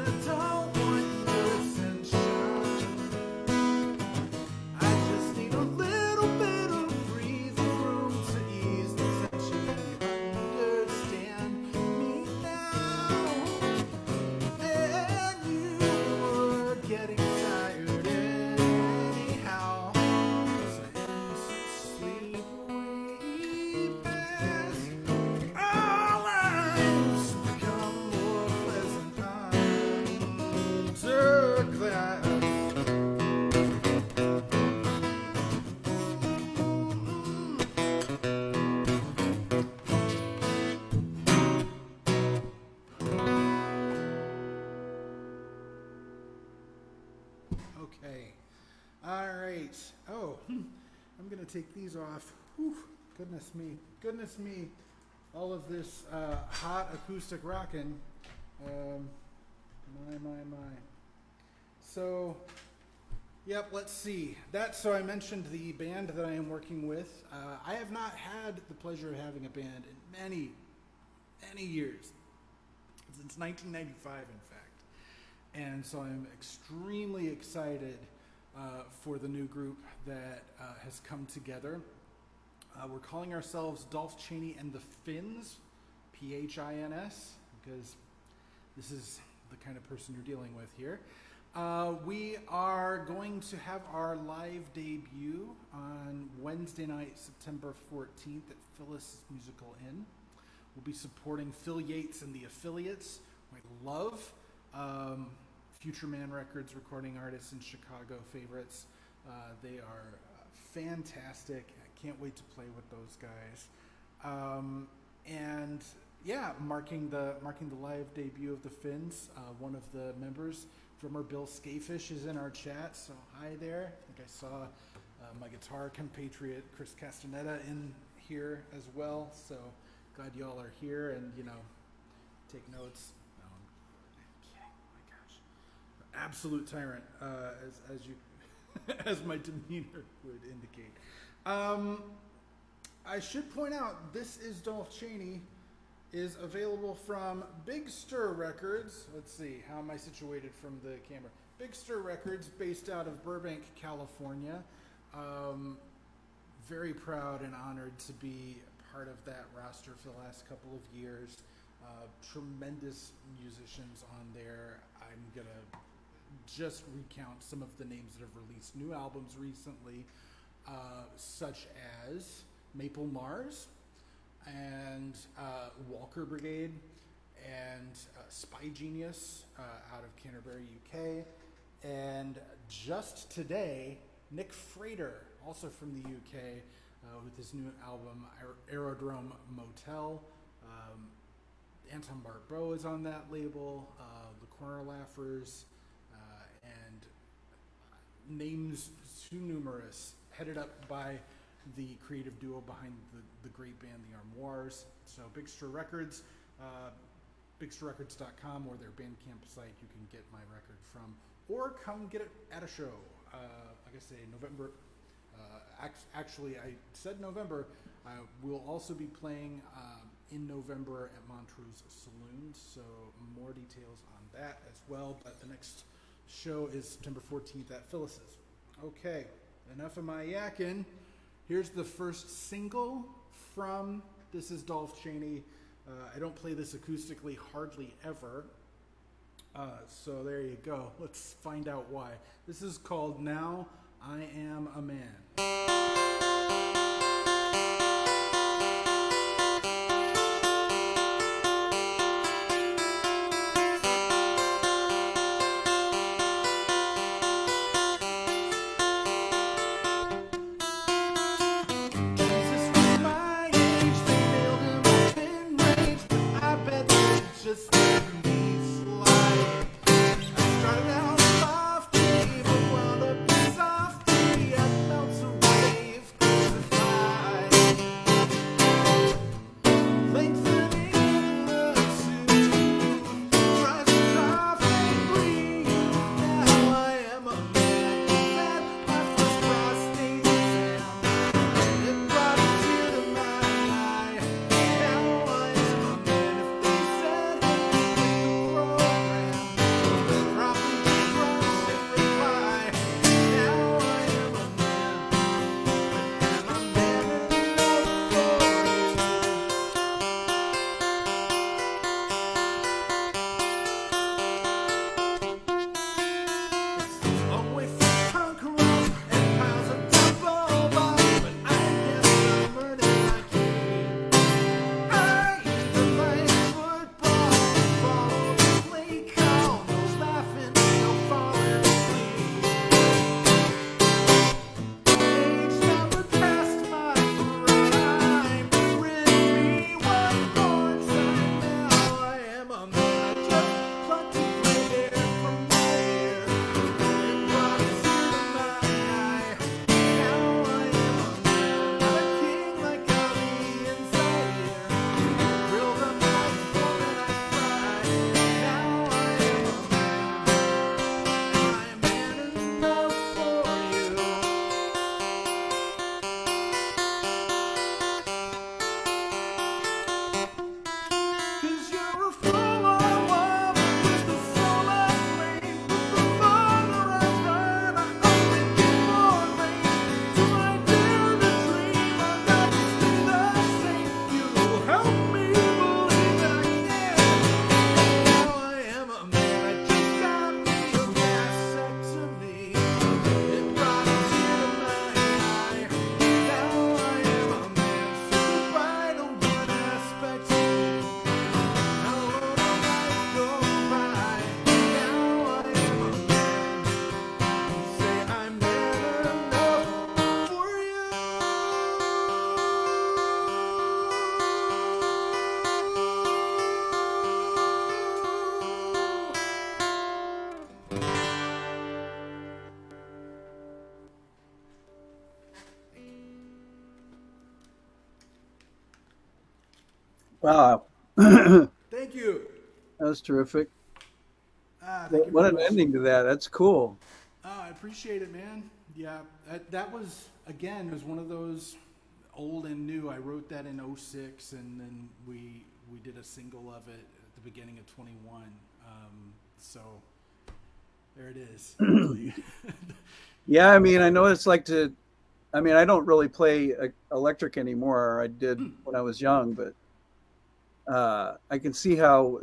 I don't want your attention. I just need a little bit of breathing room to ease the tension. Understand me now. And you were getting tired anyhow. So into sleep we pass. Our lives become more pleasant. I'm glad. Okay. All right. Oh, I'm going to take these off. Whew. Goodness me. Goodness me. All of this hot acoustic rockin'. My. So, yep, let's see. So I mentioned the band that I am working with. I have not had the pleasure of having a band in many years. Since 1995, in fact. And so I'm extremely excited for the new group that has come together. We're calling ourselves Dolph Cheney and the Finns, P-H-I-N-S, because this is the kind of person you're dealing with here. We are going to have our live debut on Wednesday night, September 14th at Phyllis Musical Inn. We'll be supporting Phil Yates and the Affiliates, who I love. Future Man Records recording artists and Chicago favorites. They are fantastic. I can't wait to play with those guys. And yeah, marking the live debut of the Finns. One of the members, drummer Bill Skafish, is in our chat. So hi there. I think I saw my guitar compatriot Chris Castaneda in here as well. So glad y'all are here and take notes. No, I'm kidding. My gosh, absolute tyrant, as you as my demeanor would indicate. I should point out this is Dolph Cheney is available from Big Stir Records. Let's see, how am I situated from the camera? Big Stir Records, based out of Burbank, California. Very proud and honored to be part of that roster for the last couple of years. Tremendous musicians on there. I'm gonna just recount some of the names that have released new albums recently, such as Maple Mars and Walker Brigade and Spy Genius out of Canterbury, UK. And just today, Nick Frater, also from the UK, with his new album Aerodrome Motel. Anton Barbeau is on that label, The Corner Laughers, and names too numerous, headed up by the creative duo behind the great band The Armoires. So Big Stir Records, bigstirrecords.com, or their Bandcamp site you can get my record from, or come get it at a show. Like I say, November. Actually, I said November. We'll also be playing in November at Montrose Saloon, so more details on that as well. But the next show is September 14th at Phyllis's. Okay, enough of my yakking. Here's the first single from This is Dolph Cheney. I don't play this acoustically hardly ever. So there you go. Let's find out why. This is called Now I Am a Man. Just let me slide. I started out softly, but wound up softly. I felt a wave crucify, lengthening the tube, rising off and breathe. Now I am a man. Had my first prostate exam. It brought a tear to my eye. Now I am a man. If they said
Wow. That
Thank you.
was terrific.
Thank you
What
very
an
much.
ending to that. That's cool.
I appreciate it, man. Yeah, that was, again, it was one of those old and new. I wrote that in '06, and then we did a single of it at the beginning of 21. So there it is. Hopefully.
Yeah, I mean, I know what it's like to. I mean, I don't really play electric anymore. I did when I was young, but I can see how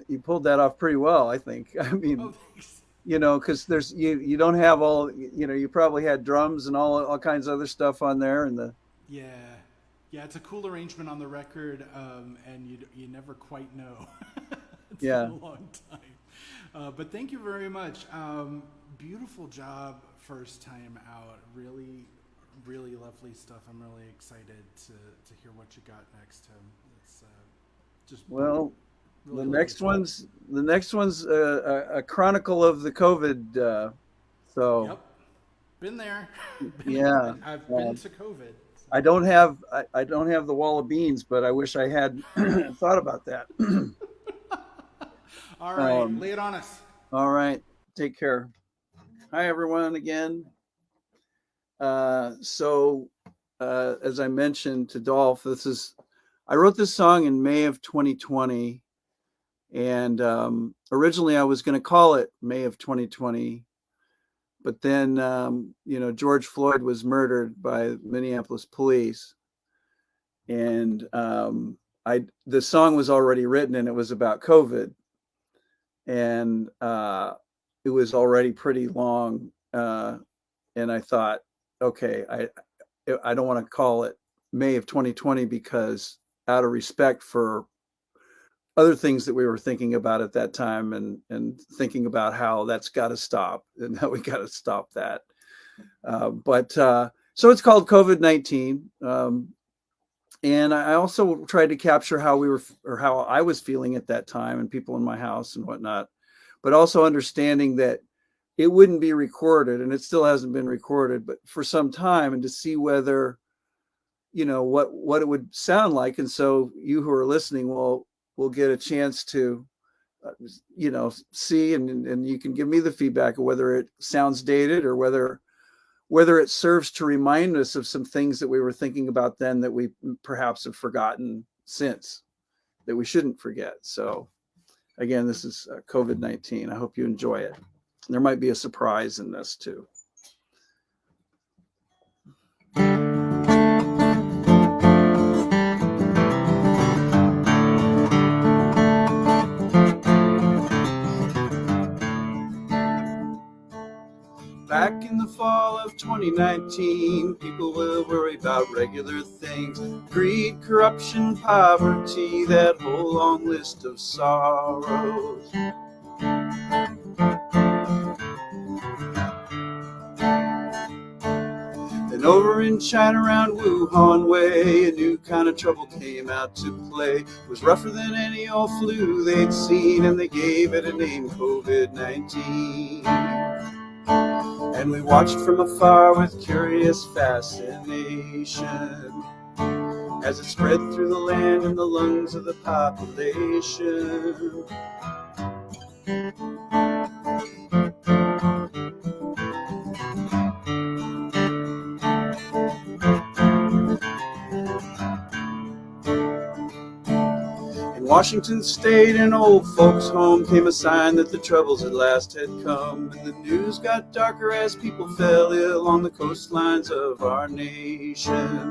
you pulled that off pretty well. I think. I
Oh,
mean,
thanks.
because you don't have all, you probably had drums and all kinds of other stuff on there, and the
Yeah, yeah, it's a cool arrangement on the record, and you never quite know. It's been
yeah.
a long time, but thank you very much. Beautiful job, first time out. Really, really lovely stuff. I'm really excited to hear what you got next, Tim. It's just
Well,
really lovely stuff.
the next one's a chronicle of the COVID. So
Yep, been there.
yeah,
I've been to COVID. So.
I don't have the wall of beans, but I wish I had thought about that.
All right,
um,
lay it on us.
all right, take care. Hi everyone again. So as I mentioned to Dolph, I wrote this song in May of 2020, and originally I was going to call it May of 2020, but then George Floyd was murdered by Minneapolis police, and the song was already written and it was about COVID, and it was already pretty long, and I thought, okay, I don't want to call it May of 2020 because out of respect for other things that we were thinking about at that time, and thinking about how that's got to stop and how we got to stop that. But so it's called COVID-19. And I also tried to capture how how I was feeling at that time, and people in my house and whatnot, but also understanding that it wouldn't be recorded, and it still hasn't been recorded, but for some time, and to see whether, what it would sound like. And so you who are listening will get a chance to, see, and you can give me the feedback of whether it sounds dated, or whether it serves to remind us of some things that we were thinking about then that we perhaps have forgotten since, that we shouldn't forget. So again, this is COVID-19. I hope you enjoy it. There might be a surprise in this too. Back in the fall of 2019, people will worry about regular things: greed, corruption, poverty, that whole long list of sorrows. Then over in China, around Wuhan way, a new kind of trouble came out to play. It was rougher than any old flu they'd seen, and they gave it a name, COVID-19. And we watched from afar with curious fascination as it spread through the land and the lungs of the population. In Washington State, an old folks' home, came a sign that the troubles at last had come, and the news got darker as people fell ill on the coastlines of our nation.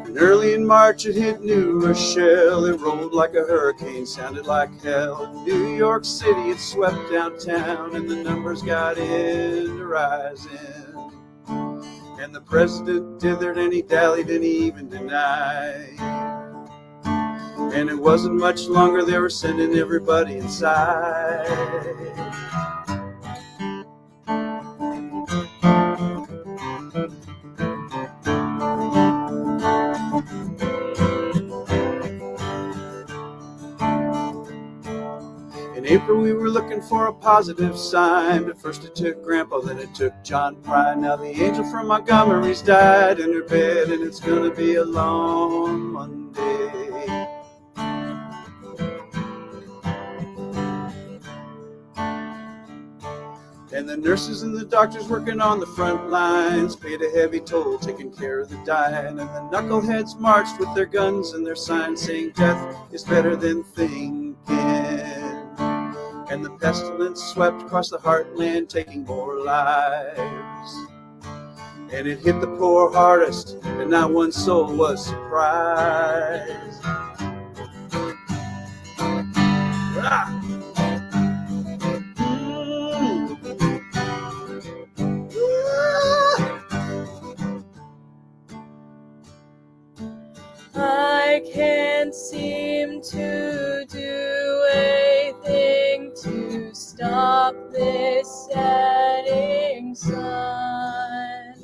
And early in March it hit New Rochelle. It rolled like a hurricane, sounded like hell. In New York City it swept downtown, and the numbers got into rising. And the president dithered and he dallied and he even denied. And it wasn't much longer, they were sending everybody inside. In April we were looking for a positive sign, but first it took Grandpa, then it took John Prine. Now the angel from Montgomery's died in her bed, and it's gonna be a long Monday. And the nurses and the doctors working on the front lines paid a heavy toll taking care of the dying. And the knuckleheads marched with their guns and their signs saying death is better than thinking. And the pestilence swept across the heartland taking more lives. And it hit the poor hardest, and not one soul was surprised. Ah!
I can't seem to do a thing to stop this setting sun.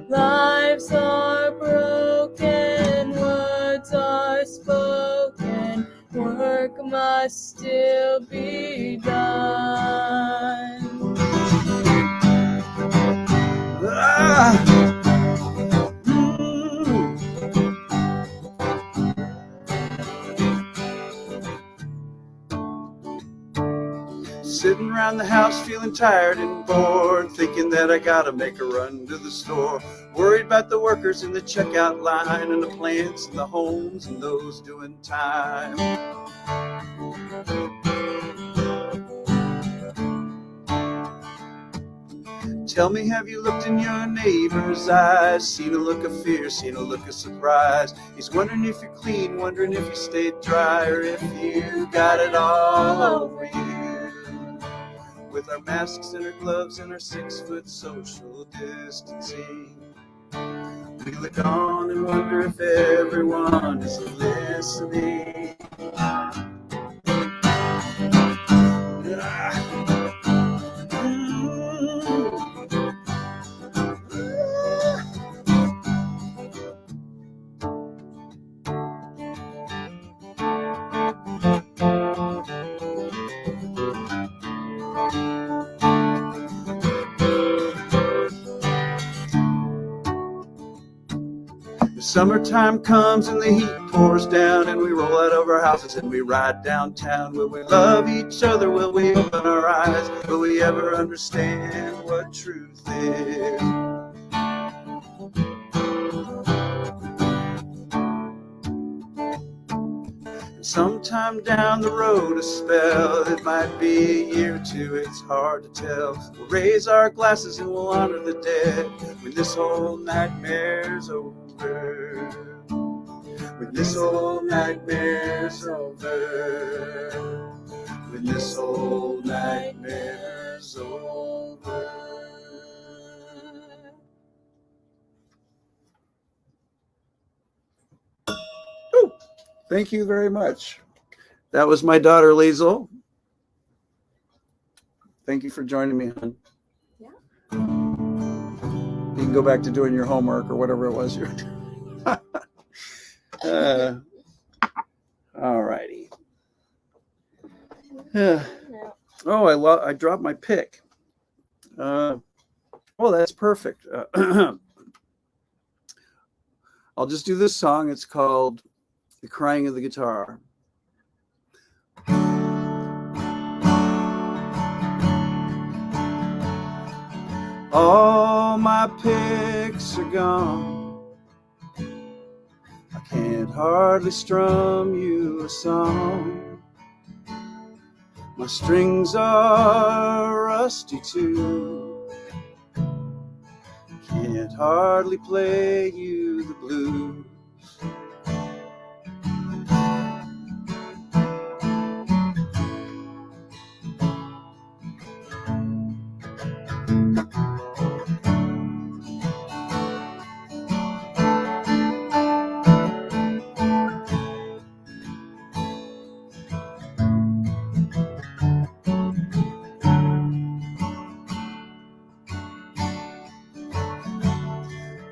Lives are broken, words are spoken, work must still be done.
Ah! Sitting around the house feeling tired and bored, thinking that I gotta make a run to the store. Worried about the workers in the checkout line and the plants and the homes and those doing time. Tell me, have you looked in your neighbor's eyes? Seen a look of fear, seen a look of surprise. He's wondering if you're clean, wondering if you stayed dry, or if you got it all over you. With our masks and our gloves and our 6-foot social distancing, we look on and wonder if everyone is listening. Summertime comes and the heat pours down, and we roll out of our houses and we ride downtown. Will we love each other? Will we open our eyes? Will we ever understand what truth is? Sometime down the road a spell, it might be a year or two, it's hard to tell. We'll raise our glasses and we'll honor the dead when this whole nightmare's over. When this whole nightmare's over. When this whole nightmare's over. Ooh. Thank you very much. That was my daughter, Liesl. Thank you for joining me, hon.
Yeah.
You can go back to doing your homework or whatever it was you're doing. All righty. Oh, I dropped my pick. Oh, that's perfect. I'll just do this song. It's called The Crying of the Guitar. All my picks are gone. I can't hardly strum you a song. My strings are rusty too. Can't hardly play you the blues.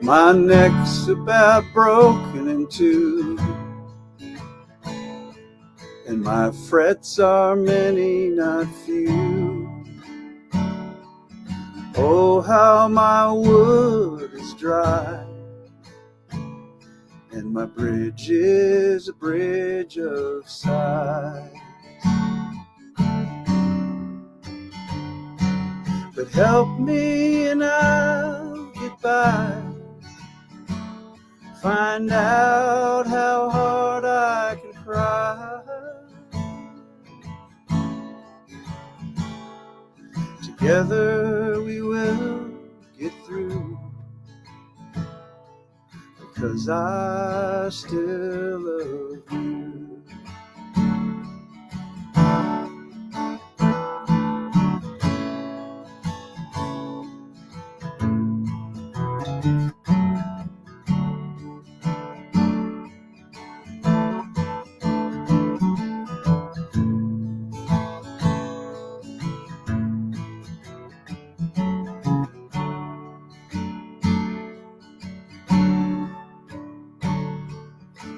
My neck's about broken in two, and my frets are many, not few. Oh, how my wood is dry, and my bridge is a bridge of sighs. But help me and I'll get by. Find out how hard I can cry. Together we will get through, because I still love you.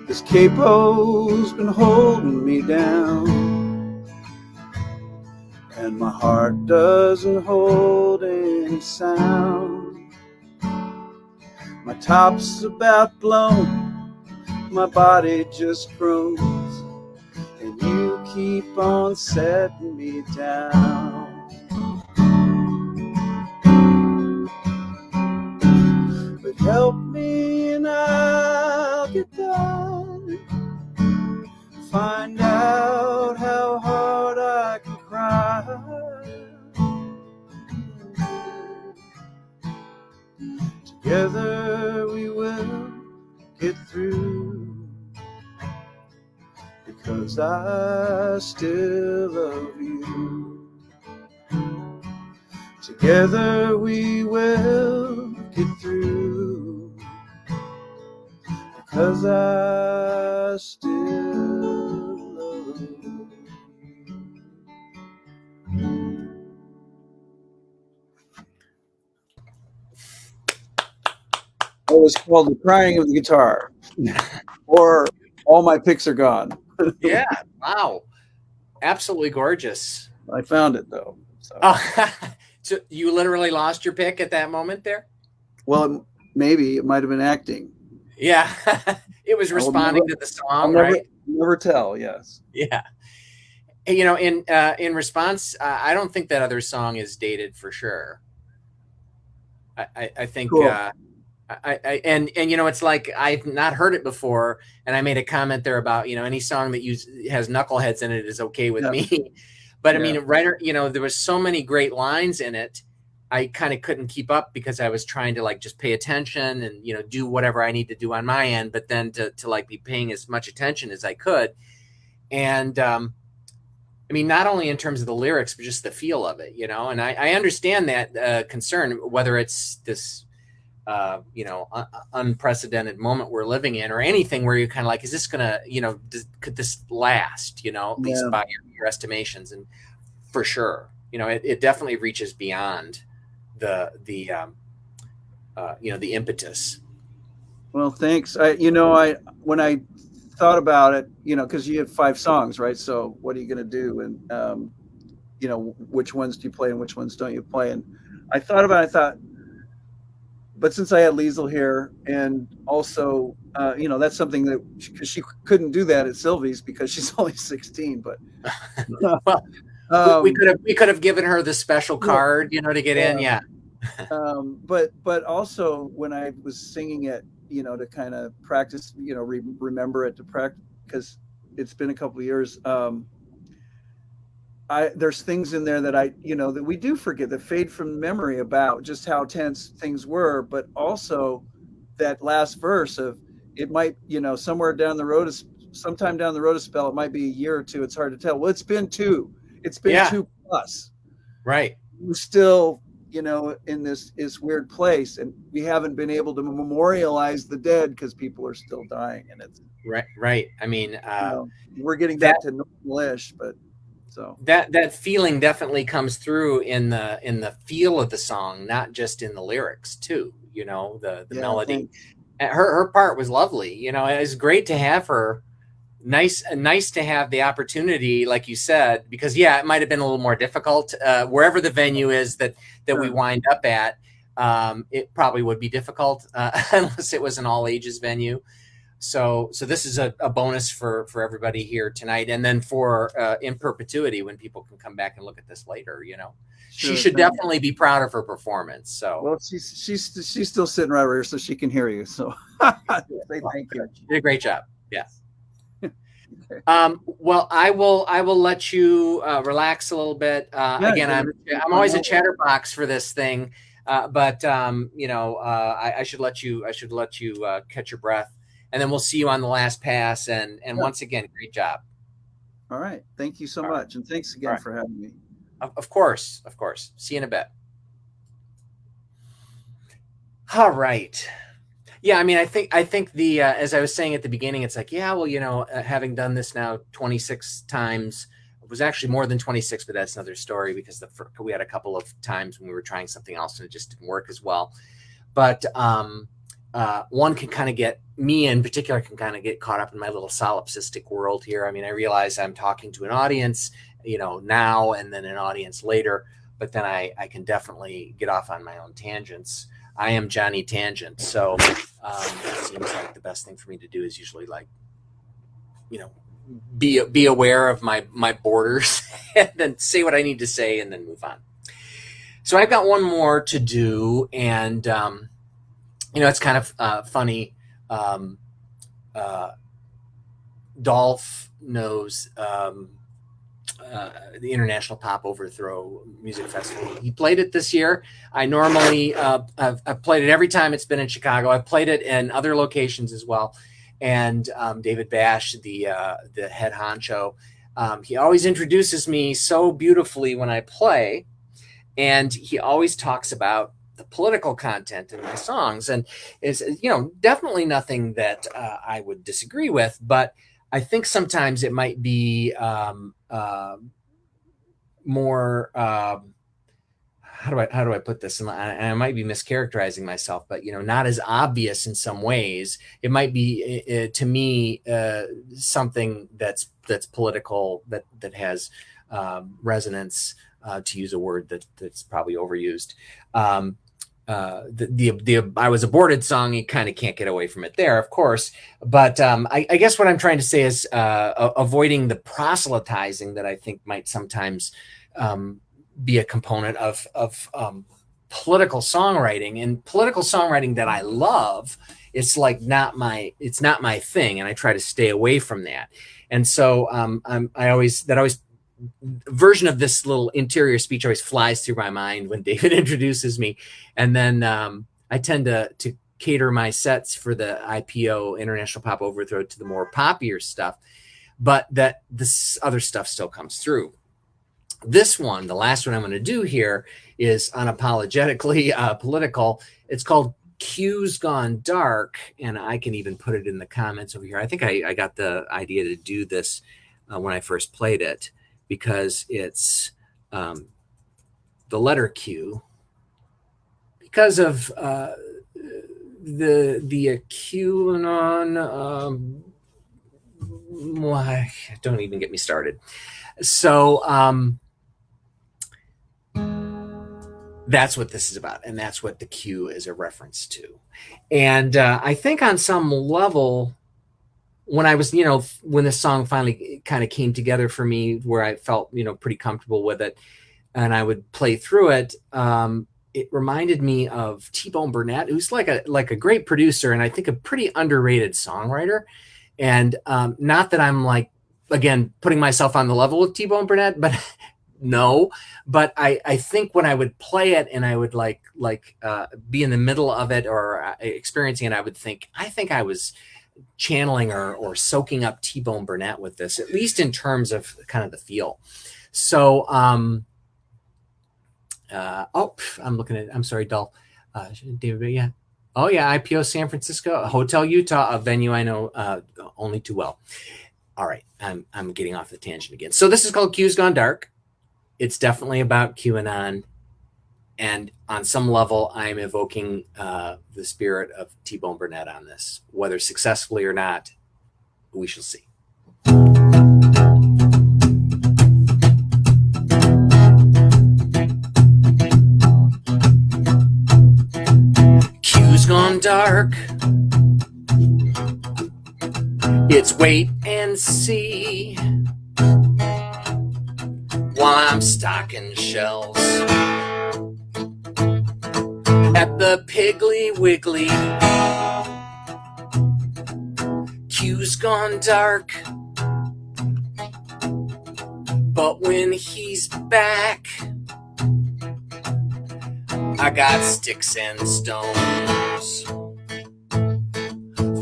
This capo's been holding me down, and my heart doesn't hold any sound. My top's about blown, my body just groans, and you keep on setting me down. But help me and I'll get done. Find out how hard I can cry. Together we will get through, because I still love you. Together we will get through, because I still love you. It was called The Crying of the Guitar, or All My Picks Are Gone.
Yeah. Wow. Absolutely gorgeous.
I found it though. So,
Oh, so you literally lost your pick at that moment there?
well, maybe it might have been acting.
Yeah. It was responding to the song, right?
Never tell. Yes.
Yeah. You know, in response, I don't think that other song is dated for sure. I think,
Cool.
and you know, it's like I've not heard it before, and I made a comment there about, you know, any song that has knuckleheads in it is okay with me. But I mean, you know, there was so many great lines in it. I kind of couldn't keep up because I was trying to like just pay attention and, you know, do whatever I need to do on my end, but then to like be paying as much attention as I could. And I mean, not only in terms of the lyrics, but just the feel of it, you know. And I understand that concern, whether it's this you know, unprecedented moment we're living in, or anything where you're kind of like, is this gonna, you know, could this last, you know, at least by your estimations? And for sure, you know, it definitely reaches beyond the you know, the impetus.
Well, thanks. When I thought about it, you know, because you have 5 songs, right? So what are you going to do? And you know, which ones do you play and which ones don't you play? And I thought about it, I thought, but since I had Liesl here, and also, you know, that's something that because she couldn't do that at Sylvie's because she's only 16. But
well, we could have given her the special card, you know, to get in. Yeah.
But also when I was singing it, you know, to kind of practice, you know, remember it to practice, because it's been a couple of years. There's things in there that you know, that we do forget, that fade from memory, about just how tense things were, but also that last verse of, it might, you know, sometime down the road a spell, it might be a year or two, it's hard to tell. Well, it's been 2 plus.
Right.
We're still, you know, in this weird place, and we haven't been able to memorialize the dead because people are still dying, and it's
right. I mean,
you know, we're getting back to normal-ish, but so
that feeling definitely comes through in the feel of the song, not just in the lyrics too, you know, the melody.
Thanks.
Her part was lovely, you know. It was great to have her nice to have the opportunity, like you said, because yeah, it might have been a little more difficult wherever the venue is that we wind up at. It probably would be difficult unless it was an all ages venue. So this is a bonus for everybody here tonight, and then for in perpetuity when people can come back and look at this later.
Sure,
she should definitely be proud of her performance. So
well, she's still sitting right over here, so she can hear you. So say thank you.
You did a great job. Yeah. Well, I will let you relax a little bit. Again, I'm always a chatterbox for this thing, but I should let you catch your breath, and then we'll see you on the last pass. And once again, great job.
All right, thank you so much, and thanks again for having me.
Of course. See you in a bit. All right. Yeah, I mean, I think the as I was saying at the beginning, it's like, yeah, well, having done this now 26 times, it was actually more than 26, but that's another story because we had a couple of times when we were trying something else and it just didn't work as well. But one can kind of me in particular can kind of get caught up in my little solipsistic world here. I mean, I realize I'm talking to an audience, now and then an audience later, but then I can definitely get off on my own tangents. I am Johnny Tangent, so it seems like the best thing for me to do is usually be aware of my borders and then say what I need to say and then move on. So I've got one more to do, and it's kind of funny. Dolph knows the International Pop Overthrow Music Festival. He played it this year. I normally I've played it every time it's been in Chicago. I've played it in other locations as well. And David Bash, the head honcho, he always introduces me so beautifully when I play, and he always talks about the political content in my songs, and is definitely nothing that I would disagree with, but I think sometimes it might be more. How do I put this? And I might be mischaracterizing myself, but not as obvious in some ways. It might be to me something that's political, that has resonance. To use a word that's probably overused. The I was aborted song, you kind of can't get away from it there, of course. But I guess what I'm trying to say is avoiding the proselytizing that I think might sometimes be a component of political songwriting, and political songwriting that I love. It's like not my thing, and I try to stay away from that. And so version of this little interior speech always flies through my mind when David introduces me, and then I tend to cater my sets for the IPO, International Pop Overthrow, to the more poppier stuff, but that this other stuff still comes through. This one, the last one I'm going to do here, is unapologetically political. It's called Q's Gone Dark, and I can even put it in the comments over here. I think I got the idea to do this when I first played it, because it's the letter Q, because of the QAnon. Don't even get me started. So that's what this is about, and that's what the Q is a reference to. And I think on some level, when I was, when this song finally kind of came together for me, where I felt, pretty comfortable with it, and I would play through it, it reminded me of T-Bone Burnett, who's like a great producer, and I think a pretty underrated songwriter. And not that I'm again, putting myself on the level of T-Bone Burnett, but no. But I think when I would play it and I would be in the middle of it or experiencing it, I would think, I was channeling or soaking up T-Bone Burnett with this, at least in terms of kind of the feel. So I'm looking at, I'm sorry, Dolph, David, yeah. Oh yeah, IPO San Francisco, Hotel Utah, a venue I know only too well. All right, I'm getting off the tangent again. So this is called Q's Gone Dark. It's definitely about QAnon. And on some level, I'm evoking the spirit of T-Bone Burnett on this. Whether successfully or not, we shall see. dark. It's wait and see while I'm stocking shelves at the Piggly Wiggly. Q's gone dark, but when he's back, I got sticks and stones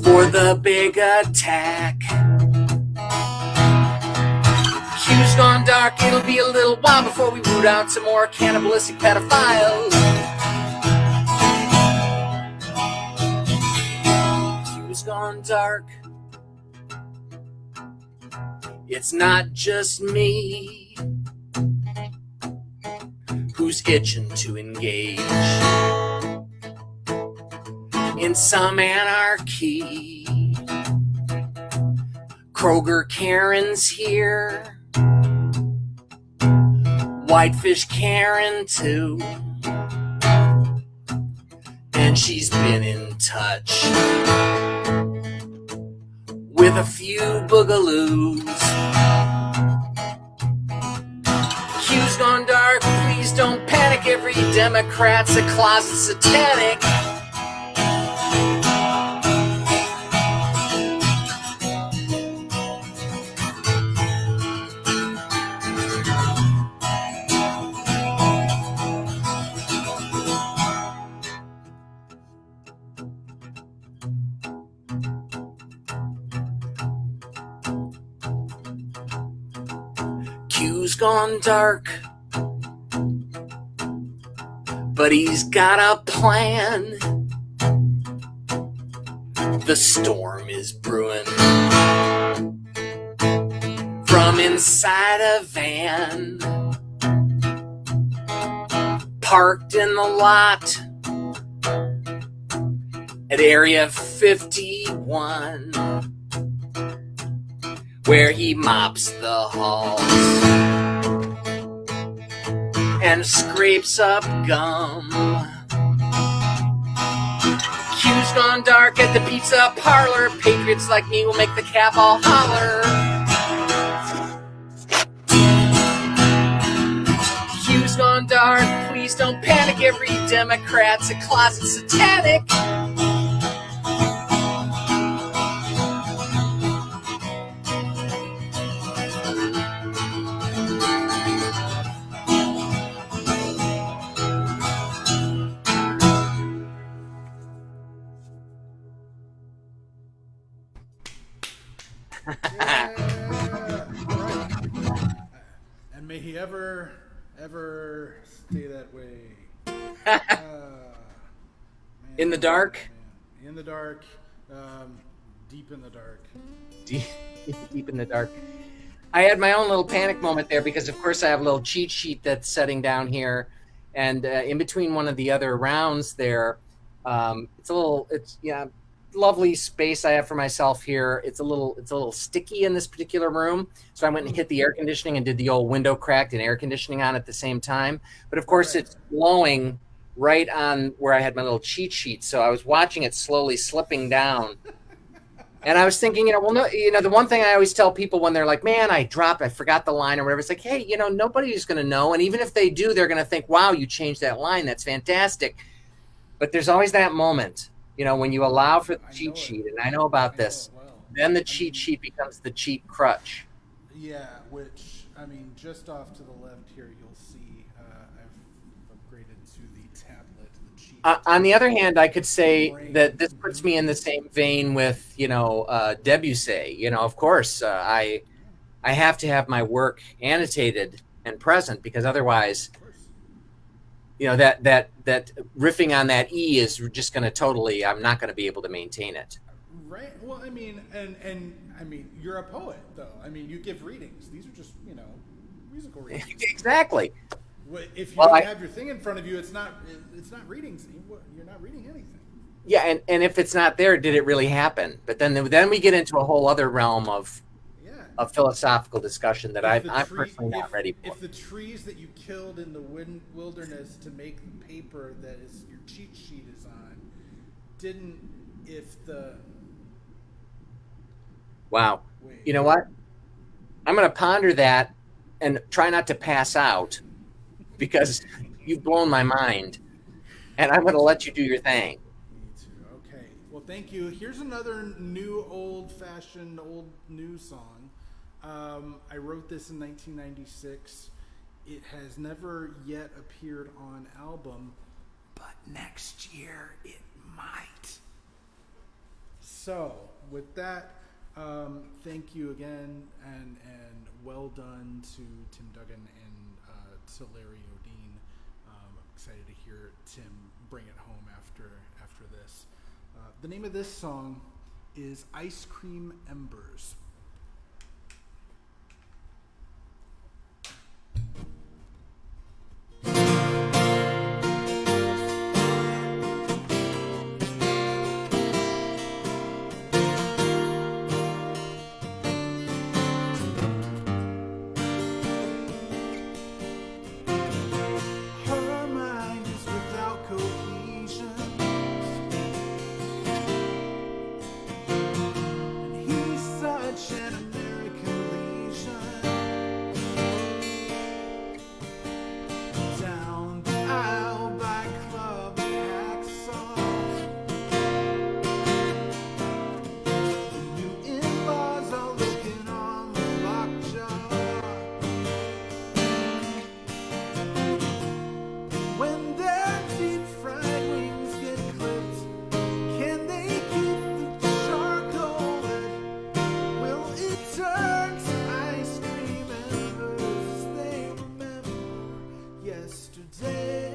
for the big attack. Q's gone dark, it'll be a little while before we root out some more cannibalistic pedophiles. Q's gone dark. It's not just me who's itching to engage in some anarchy. Kroger Karen's here, Whitefish Karen too, and she's been in touch with a few boogaloos. Q's gone dark, please don't panic, every Democrat's a closet satanic. Q's gone dark, but he's got a plan. The storm is brewing from inside a van, parked in the lot at Area 51, where he mops the halls and scrapes up gum. Q's gone dark at the pizza parlor. Patriots like me will make the cap all holler. Q's gone dark, please don't panic, every Democrat's a closet satanic.
And may he ever stay that way.
In the dark?
Man. In the dark. Deep in the dark.
Deep in the dark. I had my own little panic moment there because, of course, I have a little cheat sheet that's setting down here. And in between one of the other rounds there, it's lovely space I have for myself here. It's a little sticky in this particular room, so I went and hit the air conditioning and did the old window cracked and air conditioning on at the same time. But of course, it's blowing right on where I had my little cheat sheet, so I was watching it slowly slipping down. And I was thinking, the one thing I always tell people when they're like, "Man, I forgot the line," or whatever. It's like, hey, nobody's going to know, and even if they do, they're going to think, "Wow, you changed that line. That's fantastic." But there's always that moment. When you allow for the cheat sheet, and I know about this, then the cheat sheet becomes the cheat crutch.
Yeah, which, just off to the left here, you'll see I've upgraded to the tablet, the cheat
On the other hand, I could say that this puts me in the same vein with, Debussy. Of course, I have to have my work annotated and present because otherwise, that riffing on that E is just going to I'm not going to be able to maintain it.
Right. Well, you're a poet, though. You give readings. These are just, musical readings.
Exactly.
If you don't have your thing in front of you, it's not readings. You're not reading anything.
Yeah, and if it's not there, did it really happen? But then we get into a whole other realm of philosophical discussion that I'm personally not ready for.
If the trees that you killed in the wilderness to make the paper that your cheat sheet is on didn't if the
Wow.
wait.
You know what? I'm going to ponder that and try not to pass out because you've blown my mind. And I'm going to let you do your thing.
Me too. Okay. Well, thank you. Here's another new, old-fashioned, old new song. I wrote this in 1996. It has never yet appeared on album, but next year it might. So, with that, thank you again, and well done to Tim Duggan and to Larry Odine. I'm excited to hear Tim bring it home after this. The name of this song is Ice Cream Embers. Her mind is without cohesion, and he's such an American legion. Down the aisle by club hacksaw, the new in-laws are looking on the lockjaw. When their deep fried wings get clipped, can they keep the charcoal lit? Will it turn to ice cream embers as they remember yesterday?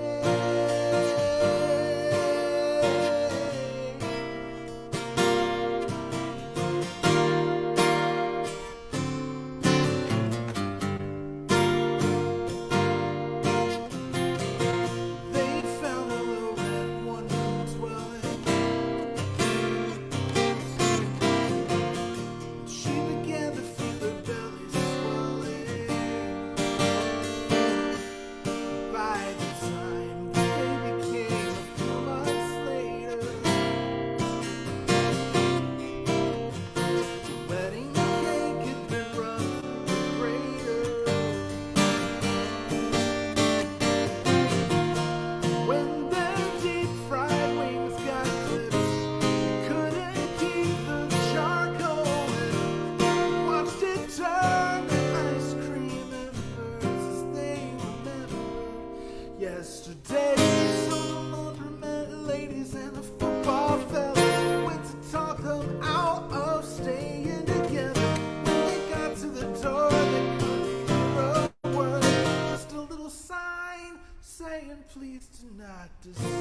They found a little red one-room dwelling. She began to feel her belly swelling. By the time the baby came a few months later, the wedding cake had been run through the grater. When their deep fried wings got clipped, couldn't keep the charcoal in. Watched it turn to ice cream embers as they remember yesterday. So the laundromat ladies and the football fellas went to talk them out of staying together. When they got to the door, they couldn't hear a word. Just a little sign saying, please do not disturb.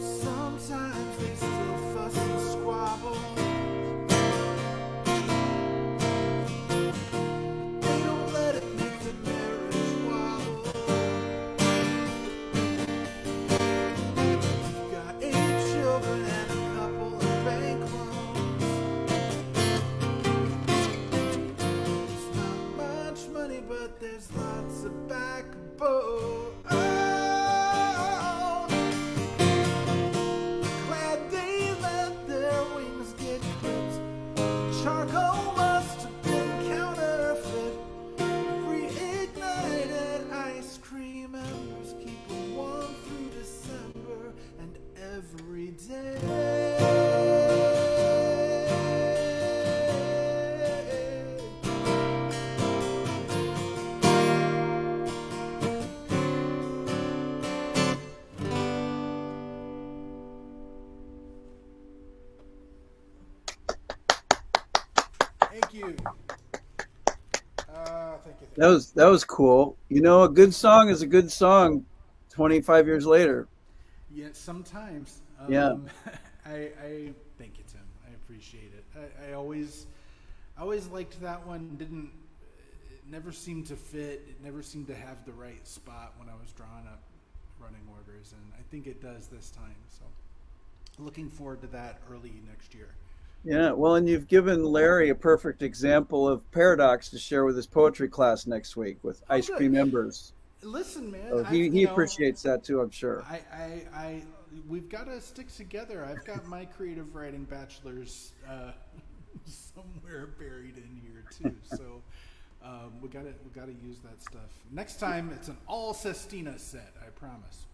Sometimes they still fuss and squabble. They don't let it make the marriage wobble. Got 8 children and a couple of bank loans. It's not much money, but there's lots of backbone. Oh, glad they let their wings get clipped. Charcoal must have been counterfeit. Reignited ice cream embers keep them warm through December and every day. Thank you. Thank you.
That was cool. You know, a good song is a good song 25 years later.
Yeah, sometimes.
Yeah.
I thank you, Tim. I appreciate it. I always liked that one. It never seemed to fit. It never seemed to have the right spot when I was drawing up running orders, and I think it does this time. So looking forward to that early next year.
Yeah, well, and you've given Larry a perfect example of paradox to share with his poetry class next week with
Oh,
ice
good.
cream embers.
Listen, man,
So
I've
he appreciates that too, I'm sure.
we've got to stick together. I've got my creative writing bachelor's somewhere buried in here too. So we got to use that stuff next time. It's an all Sestina set, I promise.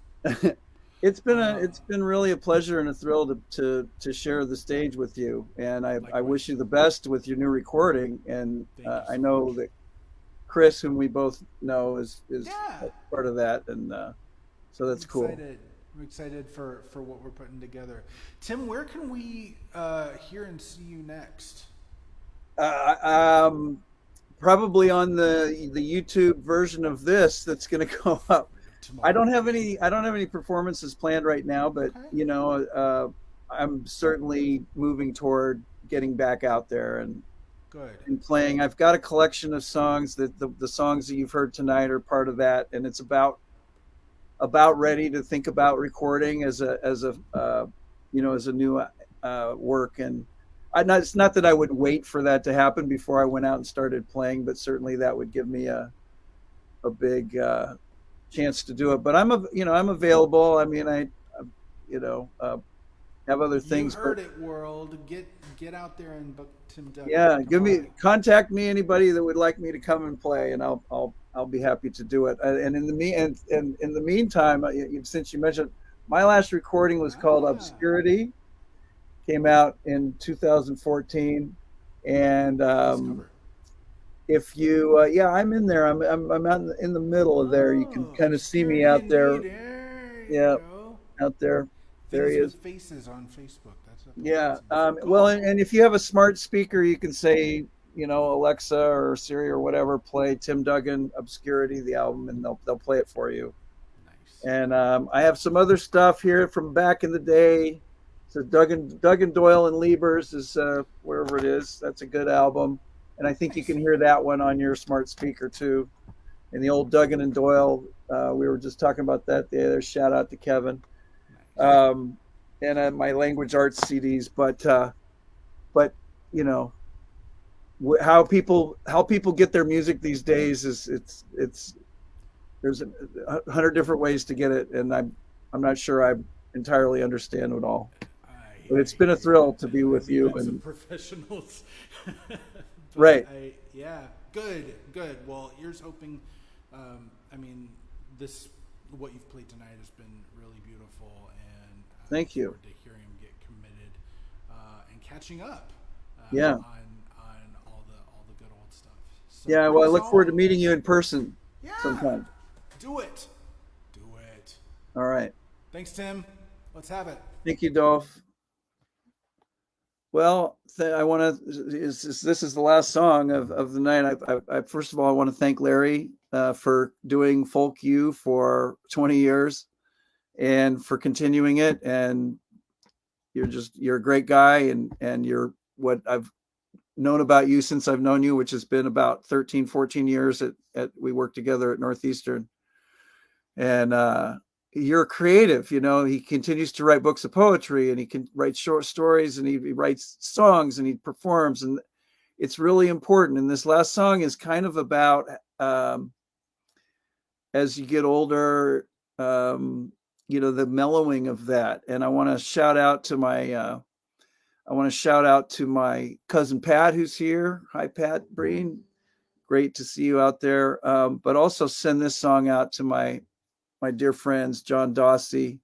It's been really a pleasure and a thrill to share the stage with you, and I wish you the best with your new recording. And I know that Chris, whom we both know, is part of that, and so that's cool.
I'm excited for what we're putting together. Tim, where can we hear and see you next?
Probably on the YouTube version of this that's going to go up. Tomorrow. I don't have any performances planned right now, but okay. I'm certainly moving toward getting back out there and playing. I've got a collection of songs that the songs that you've heard tonight are part of that, and it's about ready to think about recording as a new work. And it's not that I would wait for that to happen before I went out and started playing, but certainly that would give me a big chance to do it. But I'm available. I mean, I have other things.
You heard it, world. Get out there and book Tim Duggan.
Yeah, contact me, anybody that would like me to come and play, and I'll be happy to do it. And in the meantime, since you mentioned, my last recording was called Obscurity. Came out in 2014, and if you I'm in there. I'm out in the middle of there. You can kind of see me out there. Yeah, out there. There he is.
Faces on Facebook.
Yeah. Well, and if you have a smart speaker, you can say, Alexa or Siri or whatever, play Tim Duggan Obscurity, the album, and they'll play it for you. Nice. And I have some other stuff here from back in the day. So Duggan, Doyle, and Liebers is wherever it is. That's a good album, and I think you can hear that one on your smart speaker too. And the old Duggan and Doyle, we were just talking about that the other. Shout out to Kevin. Nice. And my language arts CDs, but how people get their music these days is it's there's 100 different ways to get it, and I'm not sure I entirely understand it all. But it's been a thrill to be with you and
some professionals.
Right.
Good. Well, here's hoping. What you've played tonight has been really beautiful, and
thank you.
Forward to hearing him get committed and catching up. On all the good old stuff. So
well, I look forward to meeting you in person sometime.
Do it.
All right.
Thanks, Tim. Let's have it.
Thank you, Dolph. Well, I want to. This is the last song of the night. I first of all, I want to thank Larry for doing Folk U for 20 years, and for continuing it. And you're a great guy, and you're what I've known about you since I've known you, which has been about 13, 14 years. We worked together at Northeastern, and you're creative. He continues to write books of poetry, and he can write short stories, and he writes songs, and he performs, and it's really important. And this last song is kind of about as you get older, the mellowing of that. And I want to shout out to my cousin Pat, who's here. Hi, Pat Breen. Great to see you out there. But also send this song out to my dear friends, John Dossie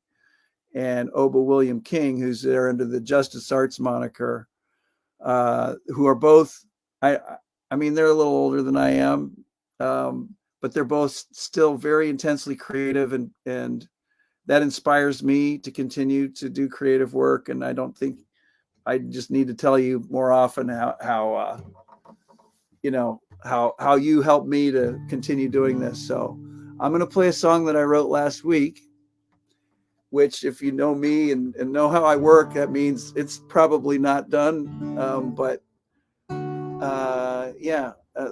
and Oba William King, who's there under the Justice Arts moniker, who are both, I mean, they're a little older than I am, but they're both still very intensely creative, and that inspires me to continue to do creative work. And I don't think I just need to tell you more often how you helped me to continue doing this. So I'm going to play a song that I wrote last week, which, if you know me and know how I work, that means it's probably not done.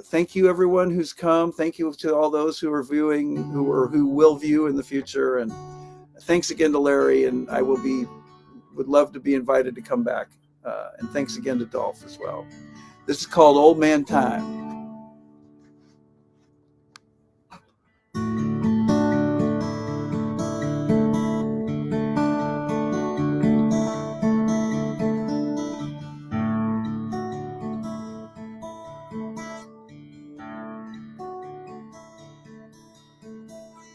Thank you, everyone who's come. Thank you to all those who are viewing, who will view in the future. And thanks again to Larry. And I will be would love to be invited to come back. And thanks again to Dolph as well. This is called Old Man Time.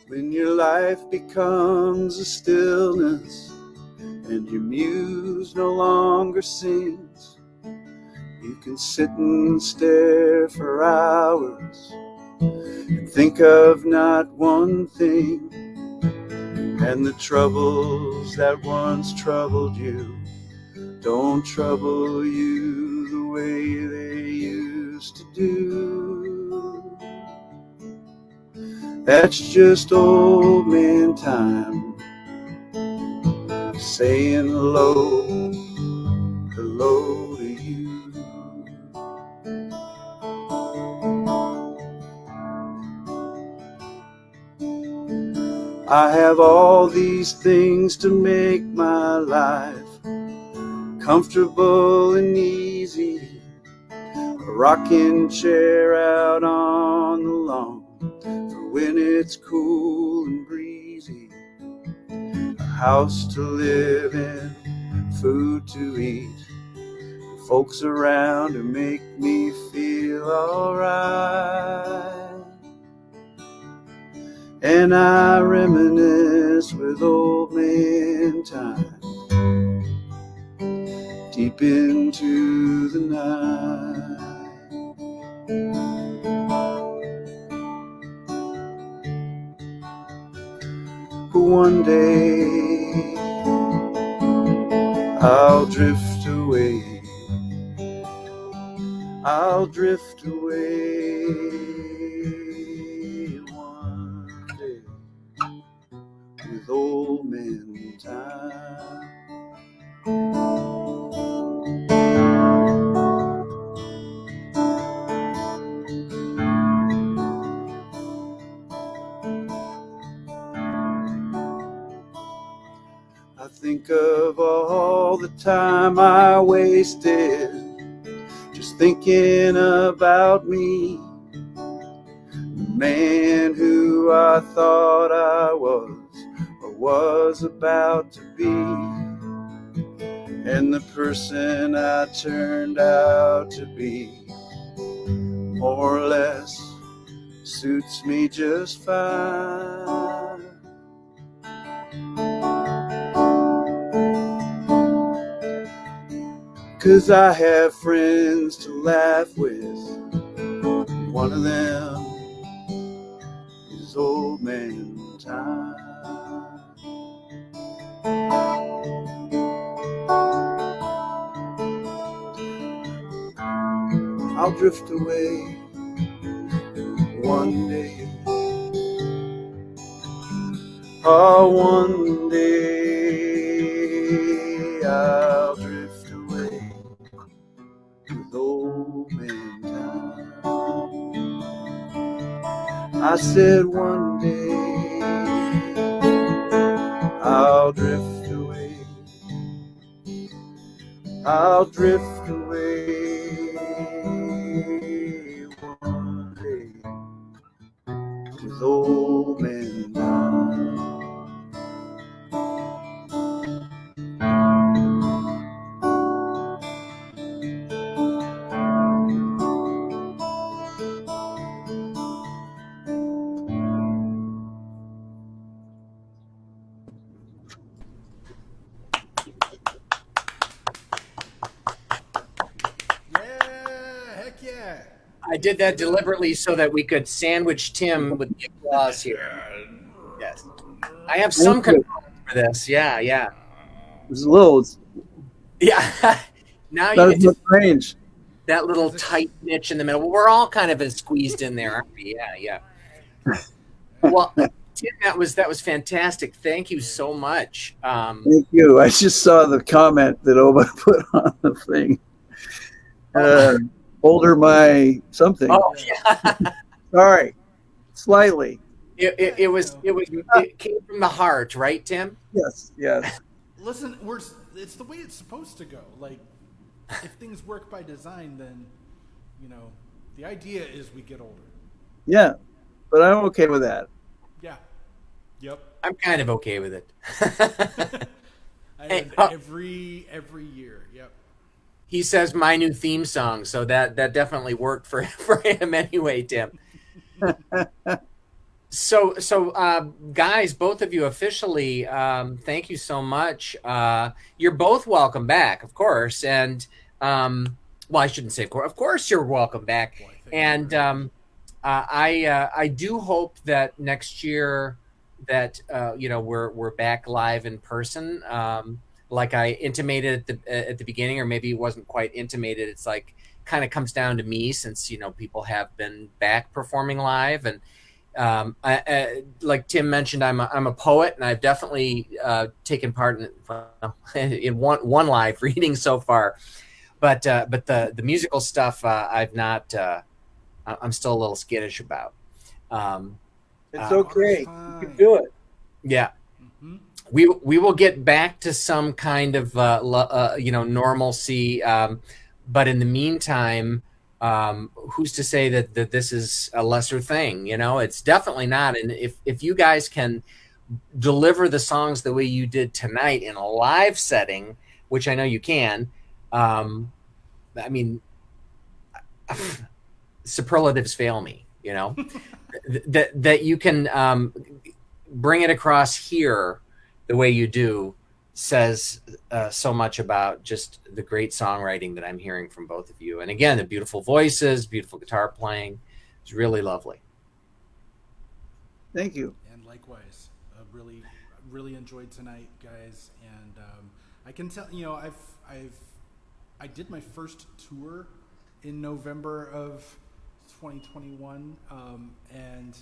When your life becomes a stillness and your muse no longer sings, you can sit and stare for hours and think of not one thing, and the troubles that once troubled you don't trouble you the way they used to do. That's just old man time, saying hello, hello to you. I have all these things to make my life comfortable and easy. A rocking chair out on the lawn for when it's cool and breezy. A house to live in, food to eat, folks around who make me feel alright. And I reminisce with old man time deep into the night. But one day I'll drift away, I'll drift away one day with old man time. I think of all the time I wasted just thinking about me, the man who I thought I was or was about to be, and the person I turned out to be more or less suits me just fine. 'Cause I have friends to laugh with. One of them is old man time. I'll drift away one day. Oh, one day I'll drift away with old man time. I said one day I'll drift away, I'll drift away one day with old man time.
I did that deliberately so that we could sandwich Tim with the applause here. Yes. I have some control for this. Yeah, yeah.
There's a little,
Yeah. Now
not
you
as
get
much range.
that little tight niche in the middle. We're all kind of squeezed in there, aren't we? Yeah, yeah. Well, Tim, that was fantastic. Thank you so much.
Thank you. I just saw the comment that Oba put on the thing. Older my something.
Oh, yeah.
Sorry, slightly.
It came from the heart, right, Tim?
Yes, yes.
Listen, it's the way it's supposed to go. Like, if things work by design, then, the idea is we get older.
Yeah, but I'm okay with that.
Yeah. Yep.
I'm kind of okay with it. Hey,
every year. Yep.
he says my new theme song, so that definitely worked for him anyway, Tim. So, guys, both of you officially, thank you so much. You're both welcome back, of course, and well, I shouldn't say of course. Of course, you're welcome back, and I do hope that next year that we're back live in person. Like I intimated at the beginning, or maybe it wasn't quite intimated. It's like kind of comes down to me, since people have been back performing live, and like Tim mentioned, I'm a poet, and I've definitely taken part in one live reading so far, but the musical stuff I've not. I'm still a little skittish about.
It's okay. You can do it.
Yeah. Mm-hmm. We will get back to some kind of normalcy, but in the meantime, who's to say that this is a lesser thing? It's definitely not. And if you guys can deliver the songs the way you did tonight in a live setting, which I know you can, I mean, superlatives fail me. That you can bring it across here the way you do says so much about just the great songwriting that I'm hearing from both of you. And again, the beautiful voices, beautiful guitar playing. It's really lovely.
Thank you.
And likewise, really enjoyed tonight, guys. And I can tell, I did my first tour in November of 2021, and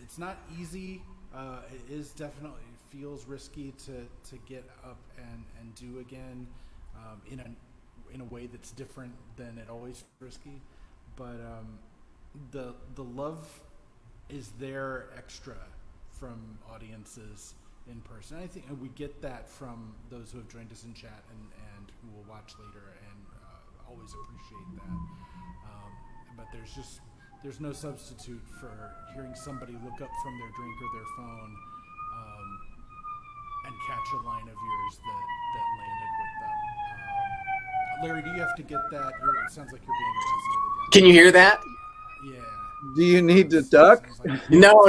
it's not easy. It is definitely feels risky to get up and do again, in a way that's different than it always risky, but the love is there extra from audiences in person. I think we get that from those who have joined us in chat and who will watch later, and always appreciate that. But there's no substitute for hearing somebody look up from their drink or their phone and catch a line of yours that landed with them. Larry, do you have to get that? It sounds like you're being arrested again.
Can you hear that?
Yeah.
Do you need to duck?
No.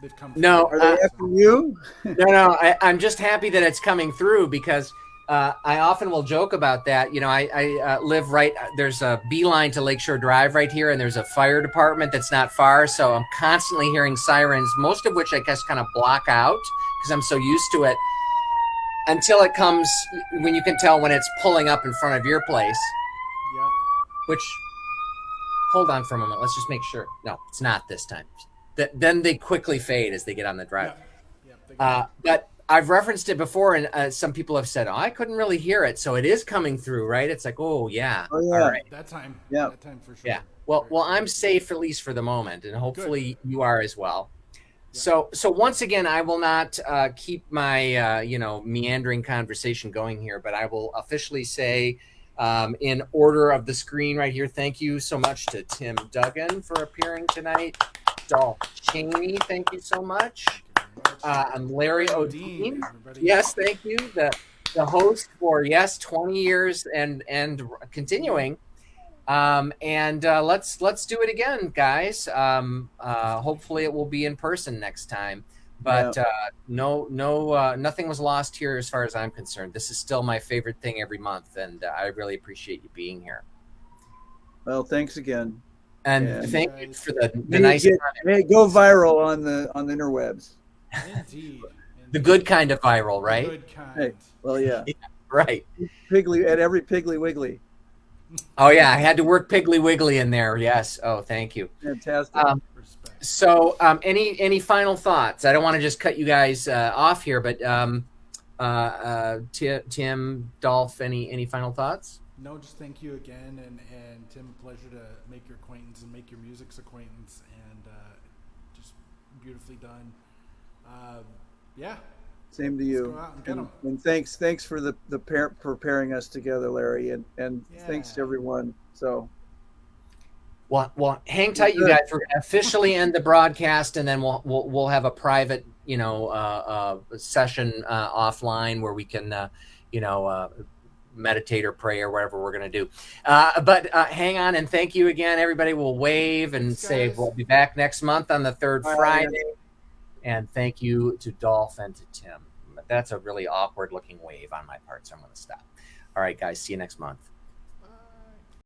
They've come
No.
Are they after you?
No. I'm just happy that it's coming through, because I often will joke about that. I live right, there's a beeline to Lakeshore Drive right here, and there's a fire department that's not far. So I'm constantly hearing sirens, most of which I guess kind of block out because I'm so used to it, until it comes when you can tell when it's pulling up in front of your place.
Yeah.
Which, hold on for a moment. Let's just make sure. No, it's not this time. Then they quickly fade as they get on the drive.
Yeah.
But I've referenced it before, and some people have said, "Oh, I couldn't really hear it." So it is coming through, right? It's like, oh yeah,
Oh, yeah.
all right,
That time.
Yeah.
That time for sure.
yeah. Well, I'm safe, at least for the moment, and hopefully you are as well.
Yeah.
So once again, I will not keep my meandering conversation going here, but I will officially say, in order of the screen right here, thank you so much to Tim Duggan for appearing tonight. Dolph Cheney, thank you so much. I'm Larry O'Dean. Yes, thank you. The host for 20 years and continuing. And let's do it again, guys. Hopefully it will be in person next time. But nothing was lost here as far as I'm concerned. This is still my favorite thing every month, and I really appreciate you being here.
Well, thanks again.
And thank you for the
Hey,
nice,
hey, go viral on the interwebs.
Indeed.
the good kind of viral, right?
Good kind.
Hey, well, yeah,
Right.
Piggly at every Piggly Wiggly.
Oh yeah, I had to work Piggly Wiggly in there. Yes. Oh, thank you.
Fantastic.
Respect.
So, any final thoughts? I don't want to just cut you guys off here, but Tim, Dolph, any final thoughts?
No, just thank you again, and Tim, pleasure to make your acquaintance and make your music's acquaintance, and just beautifully done. Yeah,
Same to you.
go out and get 'em.
And thanks for for pairing us together, Larry, and thanks to
Yeah.
everyone. So
Well, hang tight, you guys. We're going to officially end the broadcast, and then we'll have a private, session offline where we can, meditate or pray or whatever we're going to do. But hang on, and thank you again, everybody. We'll wave and
Thanks,
say
guys.
we'll be back next month on the third
Bye.
Friday. And thank you to Dolph and to Tim. That's a really awkward looking wave on my part, so I'm going to stop. All right, guys. See you next month.